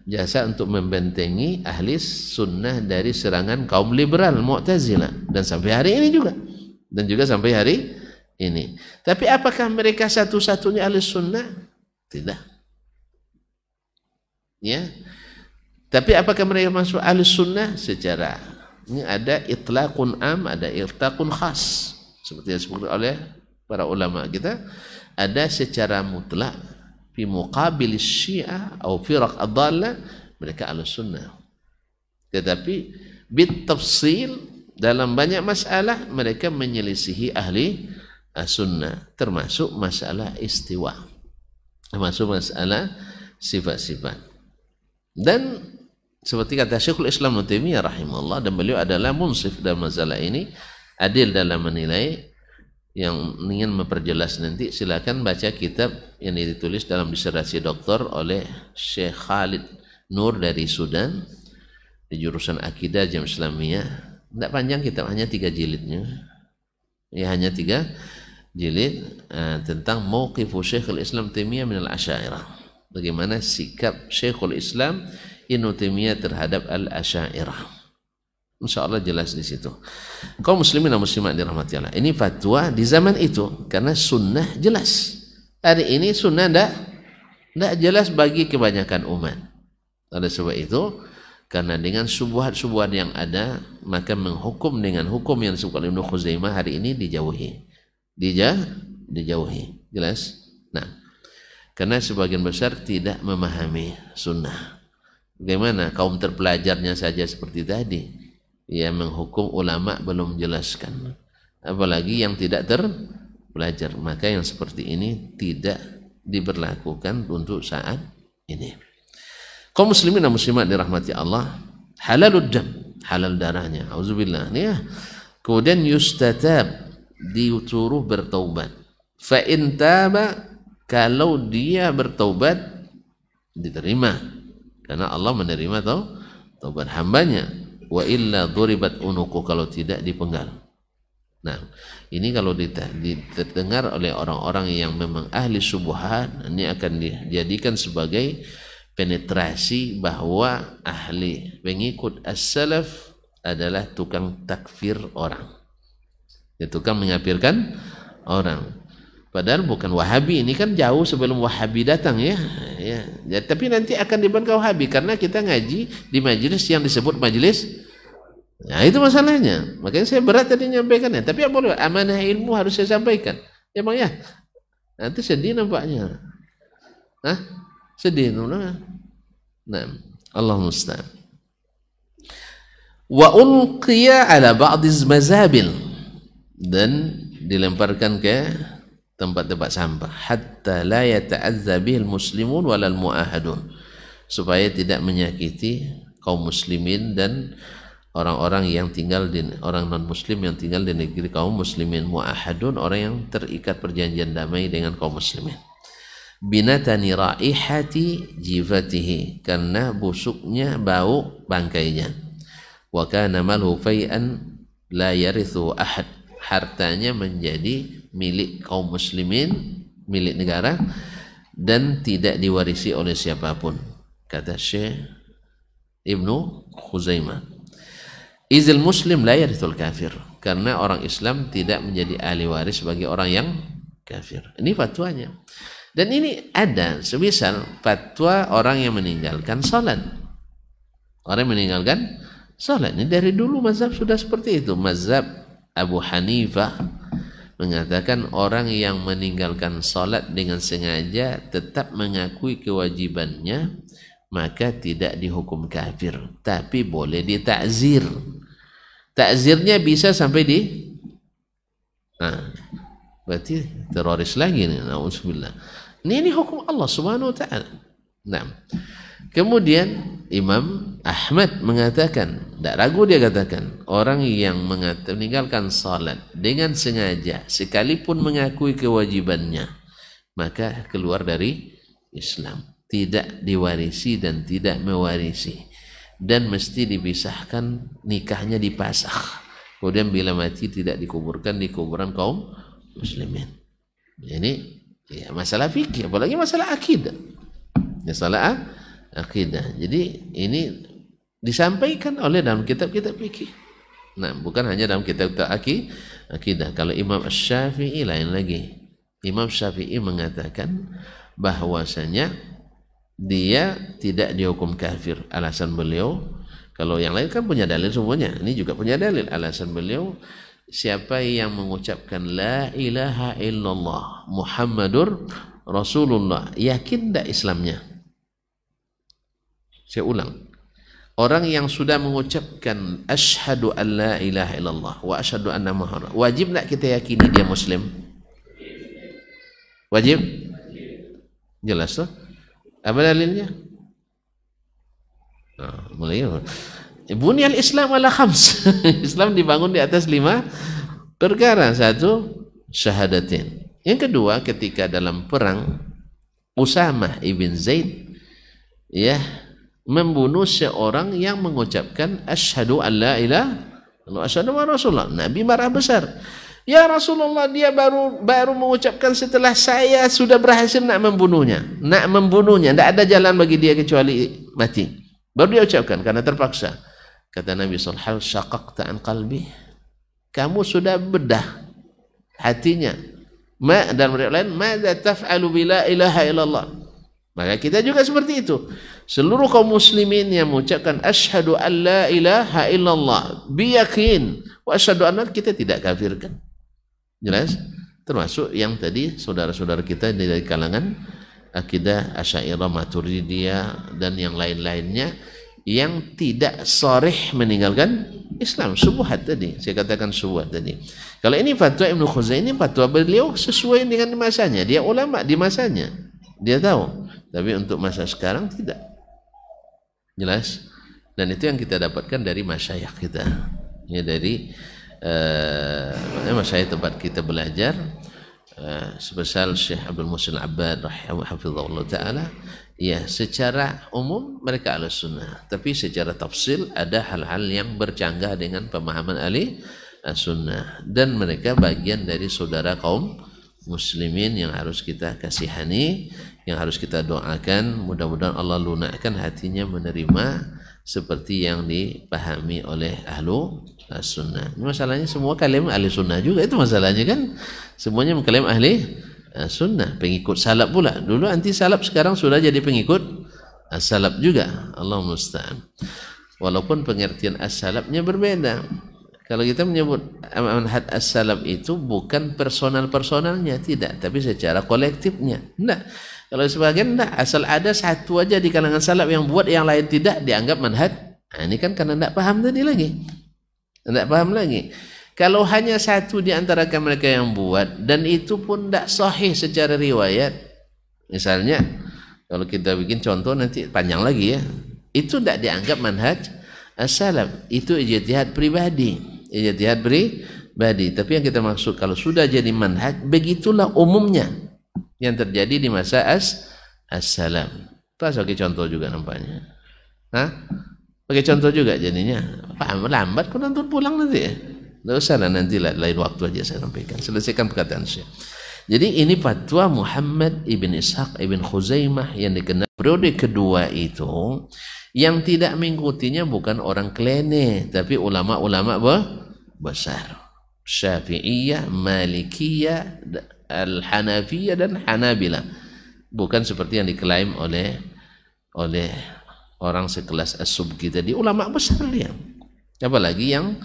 jasa untuk membentengi ahli sunnah dari serangan kaum liberal Mu'tazilah, dan sampai hari ini juga, dan juga sampai hari ini. Tapi apakah mereka satu-satunya ahli sunnah? Tidak. Ya. Tapi apakah mereka masuk ahli sunnah? Secara ini ada itlaqun am, ada itlaqun khas. Seperti yang disebut oleh para ulama kita, ada secara mutlak fi muqabil Syiah atau firaq ad-dhallah, mereka ahli sunnah. Tetapi bit tafsil dalam banyak masalah mereka menyelisihi ahli sunnah, termasuk masalah istiwa, termasuk masalah sifat-sifat. Dan seperti kata Syekhul Islam Ibnu Taimiyah rahimahullah, dan beliau adalah munsif dalam masalah ini, adil dalam menilai. Yang ingin memperjelas nanti silakan baca kitab yang ditulis dalam disertasi doktor oleh Syekh Khalid Nur dari Sudan di jurusan Akidah Jamiah Islamiyah. Tidak panjang kitab, hanya 3 jilidnya. Ya, hanya 3 jilid tentang mauqifu Syekhul Islam Taimiyah min al-Asy'ariyah. Bagaimana sikap Syekhul Islam Ibnu Taimiyah terhadap al-Asy'ariyah. InsyaAllah jelas di situ. Kaum muslimin dan muslimat dirahmati Allah, ini fatwa di zaman itu karena sunnah jelas. Hari ini sunnah tidak jelas bagi kebanyakan umat. Oleh sebab itu, karena dengan subuhat-subuhat yang ada, maka menghukum dengan hukum yang disebut oleh Ibnu Khuzaimah hari ini dijauhi. Dijauhi. Jelas? Nah, karena sebagian besar tidak memahami sunnah. Bagaimana kaum terpelajarnya saja seperti tadi, yang menghukum ulama belum jelaskan, apalagi yang tidak terpelajar. Maka yang seperti ini tidak diberlakukan untuk saat ini. Kaum muslimin dan muslimat dirahmati Allah, halalud dam, halal darahnya, auzubillah. Ini ya. Kemudian yustatab, disuruh bertaubat. Fa in taba, kalau dia bertaubat diterima, karena Allah menerima taubat hambanya. Wa illa duribat unuku, kalau tidak dipenggal. Nah, ini kalau didengar oleh orang-orang yang memang ahli syubhat, ini akan dijadikan sebagai penetrasi bahwa ahli pengikut as-salaf adalah tukang takfir orang. Dia tukang mengkafirkan orang. Padahal bukan Wahabi, ini kan jauh sebelum Wahabi datang ya. Tapi nanti akan dibangkau Wahabi karena kita ngaji di majelis yang disebut majelis. Nah, itu masalahnya. Makanya saya berat tadi menyampaikannya. Tapi apa boleh, amanah ilmu harus saya sampaikan. Ya bang ya. Nanti sedih nampaknya. Hah? Sedih nah. Allah musta'an. Wa ulqiya ala ba'diz mazabil, dan dilemparkan ke tempat-tempat sampah, hatta la yata'adza bihil muslimun walal mu'ahadun, supaya tidak menyakiti kaum muslimin dan orang-orang yang tinggal di orang non muslim yang tinggal di negeri kaum muslimin. Muahadun, orang yang terikat perjanjian damai dengan kaum muslimin. Binatani raihati jifatihi, karena busuknya bau bangkainya. Wa kana malhu fai'an la yarithu ahad, hartanya menjadi milik kaum muslimin, milik negara, dan tidak diwarisi oleh siapapun, kata Syekh Ibnu Khuzaimah. Izil muslim la yarithul kafir, karena orang Islam tidak menjadi ahli waris bagi orang yang kafir. Ini fatwanya. Dan ini ada, semisal fatwa orang yang meninggalkan salat. Orang yang meninggalkan salat, ini dari dulu mazhab sudah seperti itu. Mazhab Abu Hanifah mengatakan orang yang meninggalkan salat dengan sengaja tetap mengakui kewajibannya, maka tidak dihukum kafir, tapi boleh ditakzir. Takzirnya bisa sampai berarti teroris lagi nih, na'udzubillah. Ini hukum Allah Subhanahu wa taala. Nah, kemudian Imam Ahmad mengatakan, tidak ragu dia katakan, orang yang meninggalkan salat dengan sengaja sekalipun mengakui kewajibannya, maka keluar dari Islam, tidak diwarisi dan tidak mewarisi, dan mesti dipisahkan, nikahnya dipasakh. Kemudian bila mati tidak dikuburkan di kuburan kaum muslimin. Ini ya masalah fikih, apalagi masalah akidah. Masalah akidah. Jadi ini disampaikan oleh dalam kitab-kitab fikih. Nah, bukan hanya dalam kitab-kitab akidah. Kalau Imam Asy-Syafi'i lain lagi. Imam Syafi'i mengatakan bahwasanya dia tidak dihukum kafir. Alasan beliau, kalau yang lain kan punya dalil semuanya, ini juga punya dalil. Alasan beliau, siapa yang mengucapkan la ilaha illallah Muhammadur Rasulullah, yakin tidak Islamnya? Saya ulang, orang yang sudah mengucapkan asyhadu an la ilaha illallah wa asyhadu anna Muhammad, wajib tak kita yakini dia muslim? Wajib? Jelas tuh? Apa dalilnya? Mulai Bunyal Islam ala khams. Islam dibangun di atas 5 perkara. 1, syahadatin. Yang kedua, ketika dalam perang Usamah ibn Zaid ya membunuh seorang yang mengucapkan asyhadu an la ilaha illallah asyhadu anna Rasulullah. Nabi marah besar. Ya Rasulullah, dia baru mengucapkan setelah saya sudah berhasil nak membunuhnya. Tidak ada jalan bagi dia kecuali mati. Baru dia ucapkan karena terpaksa. Kata Nabi SAW, syaqaqta an qalbi. Kamu sudah bedah hatinya. Dan mereka lain, madza taf'alu bila ilaha illallah. Maka kita juga seperti itu. Seluruh kaum muslimin yang mengucapkan asyhadu an la ilaha illallah biyakin wa asyhadu anna, kita tidak kafirkan. Jelas? Termasuk yang tadi saudara-saudara kita dari kalangan akidah Asy'ariyah, Maturidiyah dan yang lain-lainnya yang tidak sharih meninggalkan Islam. Syubhat tadi, saya katakan syubhat tadi. Kalau ini fatwa Ibnu Khuzaimah, ini fatwa beliau sesuai dengan masanya. Dia ulama di masanya, dia tahu. Tapi untuk masa sekarang tidak. Jelas? Dan itu yang kita dapatkan dari masyayikh kita. Ya, dari masyayikh tempat kita belajar, sebesar Syekh Abdul Muhsin Al-Abbad rahimahullah ta'ala. Ya, secara umum mereka ahli sunnah, tapi secara tafsil ada hal-hal yang bercanggah dengan pemahaman ahli sunnah, dan mereka bagian dari saudara kaum muslimin yang harus kita kasihani, yang harus kita doakan. Mudah-mudahan Allah lunakkan hatinya menerima seperti yang dipahami oleh ahlu sunnah. Ini masalahnya semua kalim ahli sunnah juga, itu masalahnya kan, semuanya mengklaim ahli sunnah, pengikut salaf pula. Dulu anti salaf, sekarang sudah jadi pengikut as-salaf juga. Allah musta'an. Walaupun pengertian as-salafnya berbeda. Kalau kita menyebut manhaj as-salaf itu bukan personal-personalnya, tidak, tapi secara kolektifnya. Enggak. Kalau sebagian enggak, asal ada satu aja di kalangan salaf yang buat, yang lain tidak, dianggap manhaj. Nah, ini kan karena enggak paham tadi lagi. Enggak paham lagi. Kalau hanya satu di antara mereka yang buat, dan itu pun tidak sahih secara riwayat. Misalnya, kalau kita bikin contoh nanti panjang lagi ya. Itu tidak dianggap manhaj as-salaf. Itu ijtihad pribadi. Ijtihad pribadi. Tapi yang kita maksud kalau sudah jadi manhaj, begitulah umumnya yang terjadi di masa as-salaf. Pas pakai contoh juga nampaknya. Hah? Pakai contoh juga jadinya. Pak, lambat kau nonton pulang nanti ya? Tidak usah lah, nanti lain waktu aja saya sampaikan. Selesaikan perkataan saya. Jadi ini fatwa Muhammad ibn Ishaq ibn Khuzaimah yang dikenal periode kedua itu, yang tidak mengikutinya bukan orang klene, tapi ulama-ulama besar. Syafi'iyah, Malikiyah, Al-Hanafiyah dan Hanabilah. Bukan seperti yang diklaim oleh orang sekelas As-Subki tadi, ulama besar dia. Apalagi yang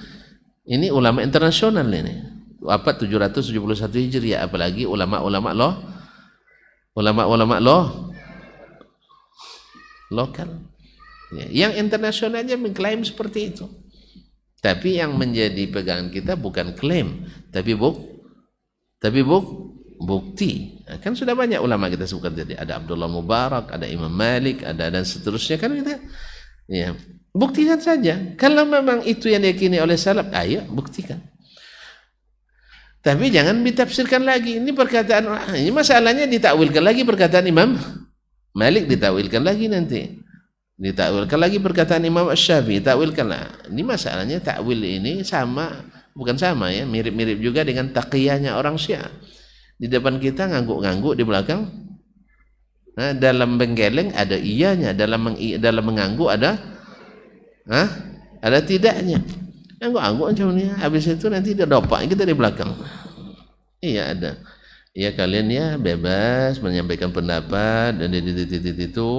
ini ulama internasional ini. Wafat 771 Hijriah, apalagi ulama-ulama lokal. Ya, yang internasionalnya mengklaim seperti itu. Tapi yang menjadi pegangan kita bukan klaim, tapi bukti. Kan sudah banyak ulama kita sebutkan tadi, ada Abdullah Mubarak, ada Imam Malik, ada dan seterusnya, kan kita ya buktikan saja. Kalau memang itu yang diyakini oleh salaf, ayo buktikan. Tapi jangan ditafsirkan lagi. Ini perkataan, ini masalahnya ditakwilkan lagi perkataan Imam Malik, ditakwilkan lagi nanti. Ditakwilkan lagi perkataan Imam Asy-Syafi'i, takwilkanlah. Ini masalahnya takwil ini bukan sama ya, mirip-mirip juga dengan taqiyahnya orang Syiah. Di depan kita ngangguk-ngangguk, di belakang dalam menggeleng ada iyanya, dalam mengangguk ada tidaknya. Ngangguk-ngangguk macam ni, habis itu nanti dia dopak kita di belakang. Iya ada. Ya kalian ya bebas menyampaikan pendapat dan itu,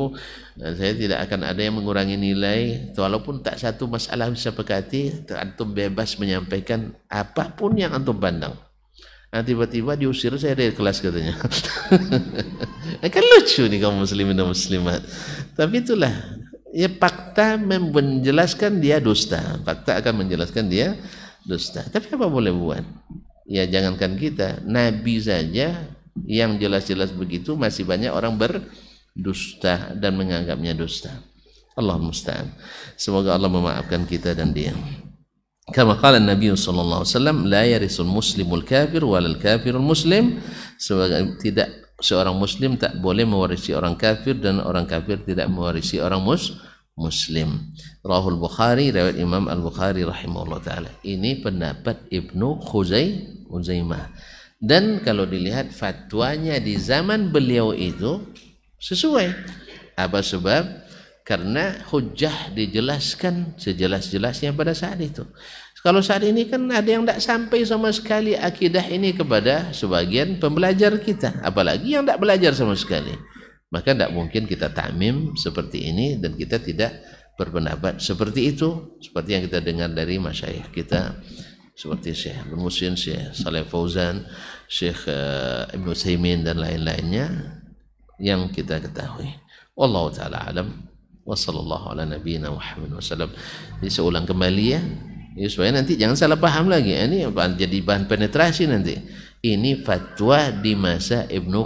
saya tidak akan ada yang mengurangi nilai, walaupun tak satu masalah bisa sepakati, antum bebas menyampaikan apapun yang antum pandang. Nah, tiba-tiba diusir saya dari kelas katanya. Kan lucu nih kaum muslimin dan muslimat. Tapi itulah ya, fakta menjelaskan dia dusta. Fakta akan menjelaskan dia dusta. Tapi apa boleh buat? Ya jangankan kita, Nabi saja yang jelas-jelas begitu masih banyak orang berdusta dan menganggapnya dusta. Allah musta'an. Semoga Allah memaafkan kita dan dia. Kama qala Nabi sallallahu alaihi wasallam, la yarisul muslimul kafir walal kafirul muslim. Tidak, seorang muslim tak boleh mewarisi orang kafir dan orang kafir tidak mewarisi orang muslim. Rahul Bukhari, riwayat Imam Al-Bukhari rahimahullah taala. Ini pendapat Ibnu Khuzaimah. Dan kalau dilihat fatwanya di zaman beliau itu sesuai. Apa sebab? Karena hujjah dijelaskan sejelas-jelasnya pada saat itu. Kalau saat ini kan ada yang tidak sampai sama sekali akidah ini kepada sebagian pembelajar kita, apalagi yang tidak belajar sama sekali. Maka tidak mungkin kita ta'mim seperti ini dan kita tidak berpendapat seperti itu, seperti yang kita dengar dari masyayikh kita seperti Syekh Ibnu Muslim, Syekh Shalih Fauzan, Syekh Ibnu Utsaimin dan lain-lainnya yang kita ketahui. Wallahu taala alam. Wassallallahu ala nabiyina Muhammad wasallam. Jadi seulang kembali ya, supaya nanti jangan salah paham lagi. Ini jadi bahan penetrasi nanti. Ini fatwa di masa Ibnu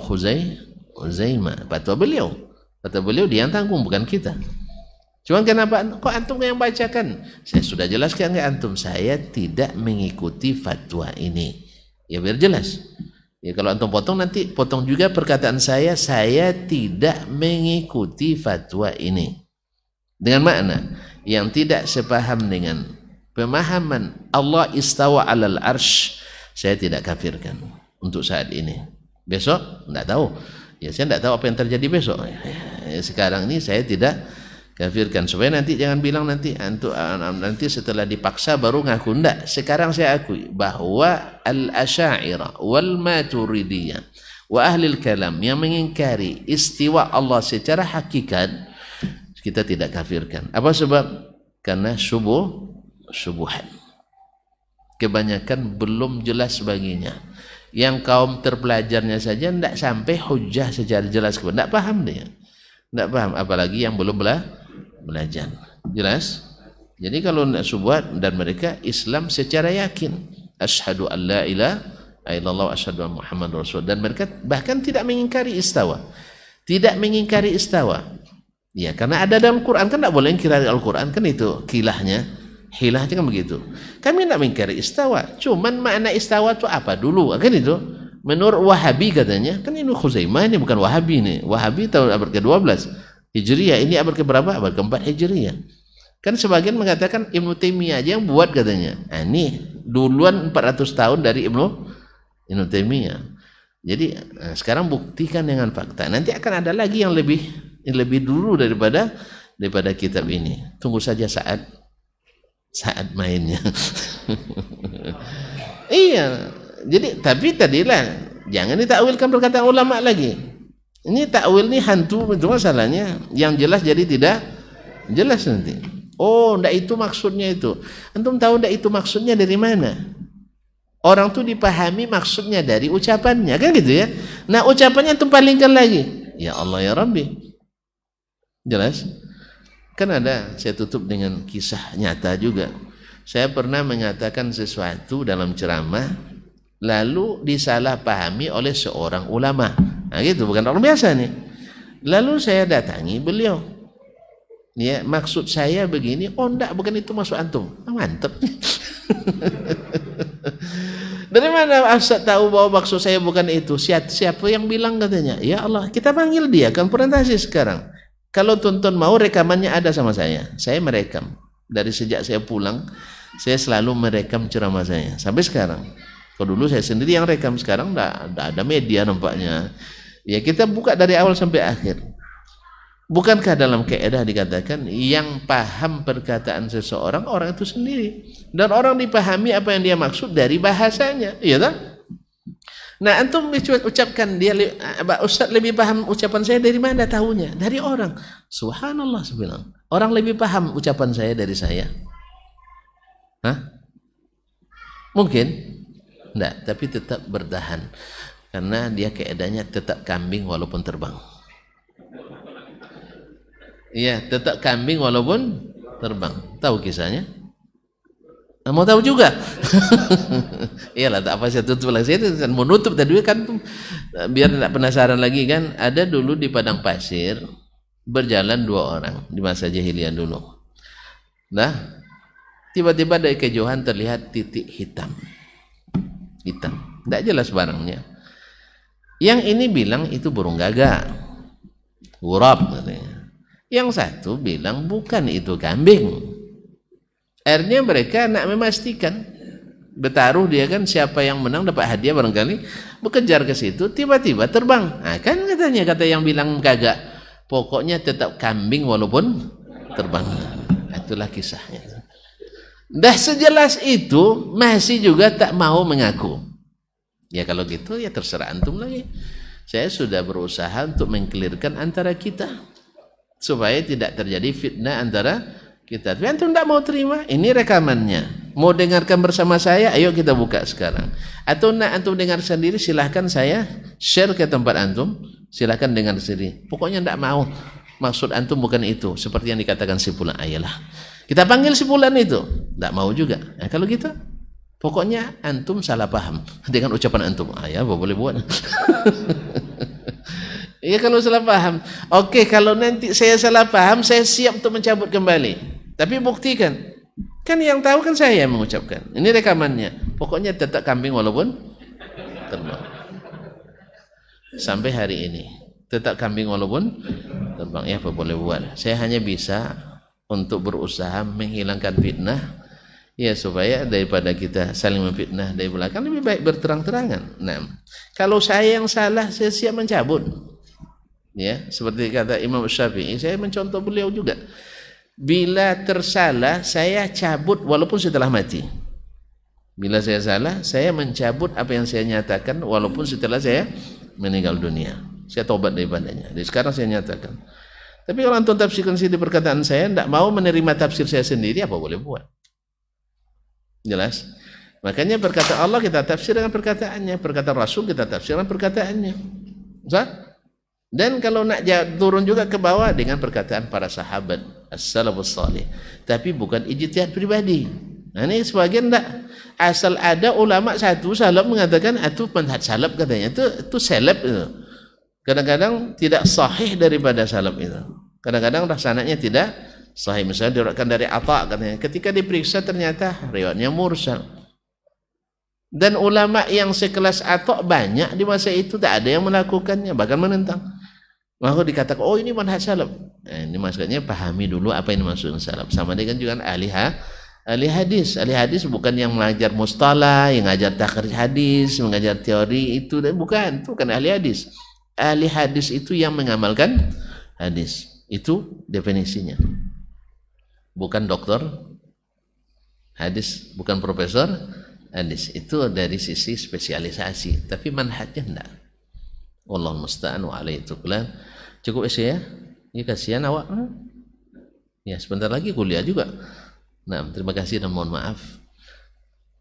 Khuzaimah, fatwa beliau. Fatwa beliau dia yang tanggung, bukan kita. Cuma kenapa kok antum yang bacakan? Saya sudah jelaskan ke antum, saya tidak mengikuti fatwa ini. Ya biar jelas. Ya kalau antum potong nanti potong juga perkataan saya tidak mengikuti fatwa ini. Dengan makna yang tidak sepaham dengan pemahaman Allah istawa alal arsh, saya tidak kafirkan untuk saat ini. Besok tidak tahu. Ya saya tidak tahu apa yang terjadi besok. Ya, sekarang ini saya tidak kafirkan, supaya nanti jangan bilang nanti setelah dipaksa baru ngaku. Tidak, sekarang saya akui bahwa al-Asy'ariyah wal Maturidiyah wa ahli kalam yang mengingkari istiwa Allah secara hakikat, kita tidak kafirkan. Apa sebab? Karena syubhat. Kebanyakan belum jelas baginya. Yang kaum terpelajarnya saja tidak sampai hujjah secara jelas, tidak paham dia. Tidak paham, apalagi yang belum belajar. Jelas? Jadi kalau tidak syubhat dan mereka Islam secara yakin. Asyhadu an la ilaha illallah wa asyhadu anna Muhammadar Rasul. Dan mereka bahkan tidak mengingkari istawa. Tidak mengingkari istawa. Ya, karena ada dalam Quran, kan tidak boleh ingkari Al-Quran, kan itu kilahnya. Hilahnya kan begitu. Kami tidak mengingkari istawa, cuman makna istawa itu apa dulu, kan itu. Menurut Wahabi katanya, kan ini Khuzaimah, ini bukan Wahabi nih. Wahabi tahun abad ke-12 Hijriyah, ini abad ke-berapa? Abad ke-4 Hijriyah. Kan sebagian mengatakan Ibnu Taimiyah aja yang buat katanya. Ini duluan 400 tahun dari Ibnu Taimiyah. Jadi sekarang buktikan dengan fakta. Nanti akan ada lagi yang lebih dulu daripada kitab ini. Tunggu saja saat mainnya. Iya. Jadi tapi tadilah jangan ditakwilkan perkataan ulama lagi. Ini takwil nih hantu, itu masalahnya. Yang jelas jadi tidak jelas nanti. Oh, ndak itu maksudnya itu. Antum tahu ndak itu maksudnya dari mana? Orang tuh dipahami maksudnya dari ucapannya, kan gitu ya. Nah, ucapannya antum palingkan lagi. Ya Allah ya Rabbi. Jelas? Kan ada, saya tutup dengan kisah nyata juga. Saya pernah mengatakan sesuatu dalam ceramah, lalu disalahpahami oleh seorang ulama. Nah gitu, bukan orang biasa nih. Lalu saya datangi beliau. Ya, maksud saya begini. Oh enggak, bukan itu maksud antum. Mantep. Dari mana Ustaz tahu bahwa maksud saya bukan itu? Siapa yang bilang katanya? Ya Allah, kita panggil dia, konfrontasi sekarang. Kalau tonton mau, rekamannya ada sama saya. Saya merekam. Dari sejak saya pulang, saya selalu merekam ceramah saya sampai sekarang. Kalau dulu saya sendiri yang rekam, sekarang enggak ada media nampaknya. Ya kita buka dari awal sampai akhir. Bukankah dalam kaidah dikatakan yang paham perkataan seseorang orang itu sendiri, dan orang dipahami apa yang dia maksud dari bahasanya, iya tak? Nah antum ucapkan dia, Ustaz lebih paham ucapan saya dari mana tahunya? Dari orang. Subhanallah, saya bilang orang lebih paham ucapan saya dari saya. Hah? Mungkin enggak, tapi tetap bertahan karena dia keadaannya tetap kambing walaupun terbang. Iya, tetap kambing walaupun terbang. Tahu kisahnya? Mau tahu juga? Iyalah, tak apa, saya tutup lagi. Saya mau nutup tadi kan, biar tidak penasaran lagi kan. Ada dulu di padang pasir berjalan dua orang di masa jahiliyah dulu. Nah, tiba-tiba dari kejauhan terlihat titik hitam. Tidak jelas barangnya. Yang ini bilang itu burung gagak, urap katanya. Yang satu bilang bukan, itu kambing. Akhirnya mereka nak memastikan, bertaruh dia kan, siapa yang menang dapat hadiah barangkali, berkejar ke situ, tiba-tiba terbang. Nah, kan katanya, kata yang bilang gagak, pokoknya tetap kambing walaupun terbang. Itulah kisahnya. Dah sejelas itu masih juga tak mau mengaku. Ya kalau gitu ya terserah antum lagi. Saya sudah berusaha untuk mengkelirkan antara kita, supaya tidak terjadi fitnah antara kita. Tapi antum tidak mau terima, ini rekamannya. Mau dengarkan bersama saya, ayo kita buka sekarang. Atau nak antum dengar sendiri, silahkan saya share ke tempat antum, silahkan dengar sendiri. Pokoknya tidak mau, maksud antum bukan itu, seperti yang dikatakan si fulan. Ayolah, kita panggil si fulan itu, tidak mau juga. Nah, kalau gitu, pokoknya antum salah paham dengan ucapan antum. Ya, boleh buat. Ya kalau salah paham, oke, kalau nanti saya salah paham, saya siap untuk mencabut kembali. Tapi buktikan, kan yang tahu kan saya yang mengucapkan. Ini rekamannya. Pokoknya tetap kambing walaupun terbang. Sampai hari ini tetap kambing walaupun terbang. Ya apa boleh buat. Saya hanya bisa untuk berusaha menghilangkan fitnah. Ya supaya daripada kita saling memfitnah dari belakang, lebih baik berterang-terangan. Nah, kalau saya yang salah, saya siap mencabut. Ya, seperti kata Imam Syafi'i, saya mencontoh beliau juga. Bila tersalah, saya cabut walaupun setelah mati. Bila saya salah, saya mencabut apa yang saya nyatakan walaupun setelah saya meninggal dunia. Saya tobat daripadanya. Jadi sekarang saya nyatakan. Tapi kalau antum tafsirkan sendiri perkataan saya, tidak mau menerima tafsir saya sendiri, apa boleh buat? Jelas? Makanya perkataan Allah kita tafsir dengan perkataannya, perkataan Rasul kita tafsir dengan perkataannya. Ustaz? Dan kalau nak turun juga ke bawah dengan perkataan para sahabat as-salafus salih, tapi bukan ijtihad pribadi. Nah, ini sebagian tak, asal ada ulama satu salaf mengatakan itu manhaj salaf katanya, itu salaf itu. Kadang-kadang tidak sahih daripada salaf itu. Kadang-kadang sanadnya tidak sahih. Misalnya diriwayatkan dari Atha katanya, ketika diperiksa ternyata riwayatnya mursal. Dan ulama yang sekelas Atha banyak di masa itu, tak ada yang melakukannya, bahkan menentang. Maka dikatakan, oh ini manhaj salaf. Ini maksudnya pahami dulu apa yang dimaksud salaf. Sama dengan juga ahli hadis. Ahli hadis bukan yang mengajar mustalah, yang mengajar takhrij hadis, mengajar teori, itu bukan ahli hadis. Ahli hadis itu yang mengamalkan hadis. Itu definisinya. Bukan dokter hadis, bukan profesor hadis. Itu dari sisi spesialisasi, tapi manhajnya enggak. Wallahu musta'an wa alaihi tuqlan. Cukup isi ya? Ini kasihan awak. Ya, sebentar lagi kuliah juga. Nah, terima kasih dan mohon maaf.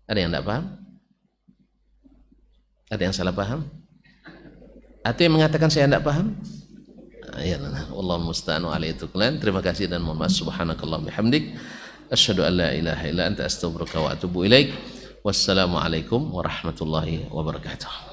Ada yang enggak paham? Ada yang salah paham? Atau yang mengatakan saya enggak paham? Ya, wallahu musta'an wa alaihi tuqlan. Terima kasih dan mohon maaf. Subhanakallahumma bihamdik, asyhadu an la ilaha illa anta astaghfiruka wa atubu ilaik. Wassalamualaikum warahmatullahi wabarakatuh.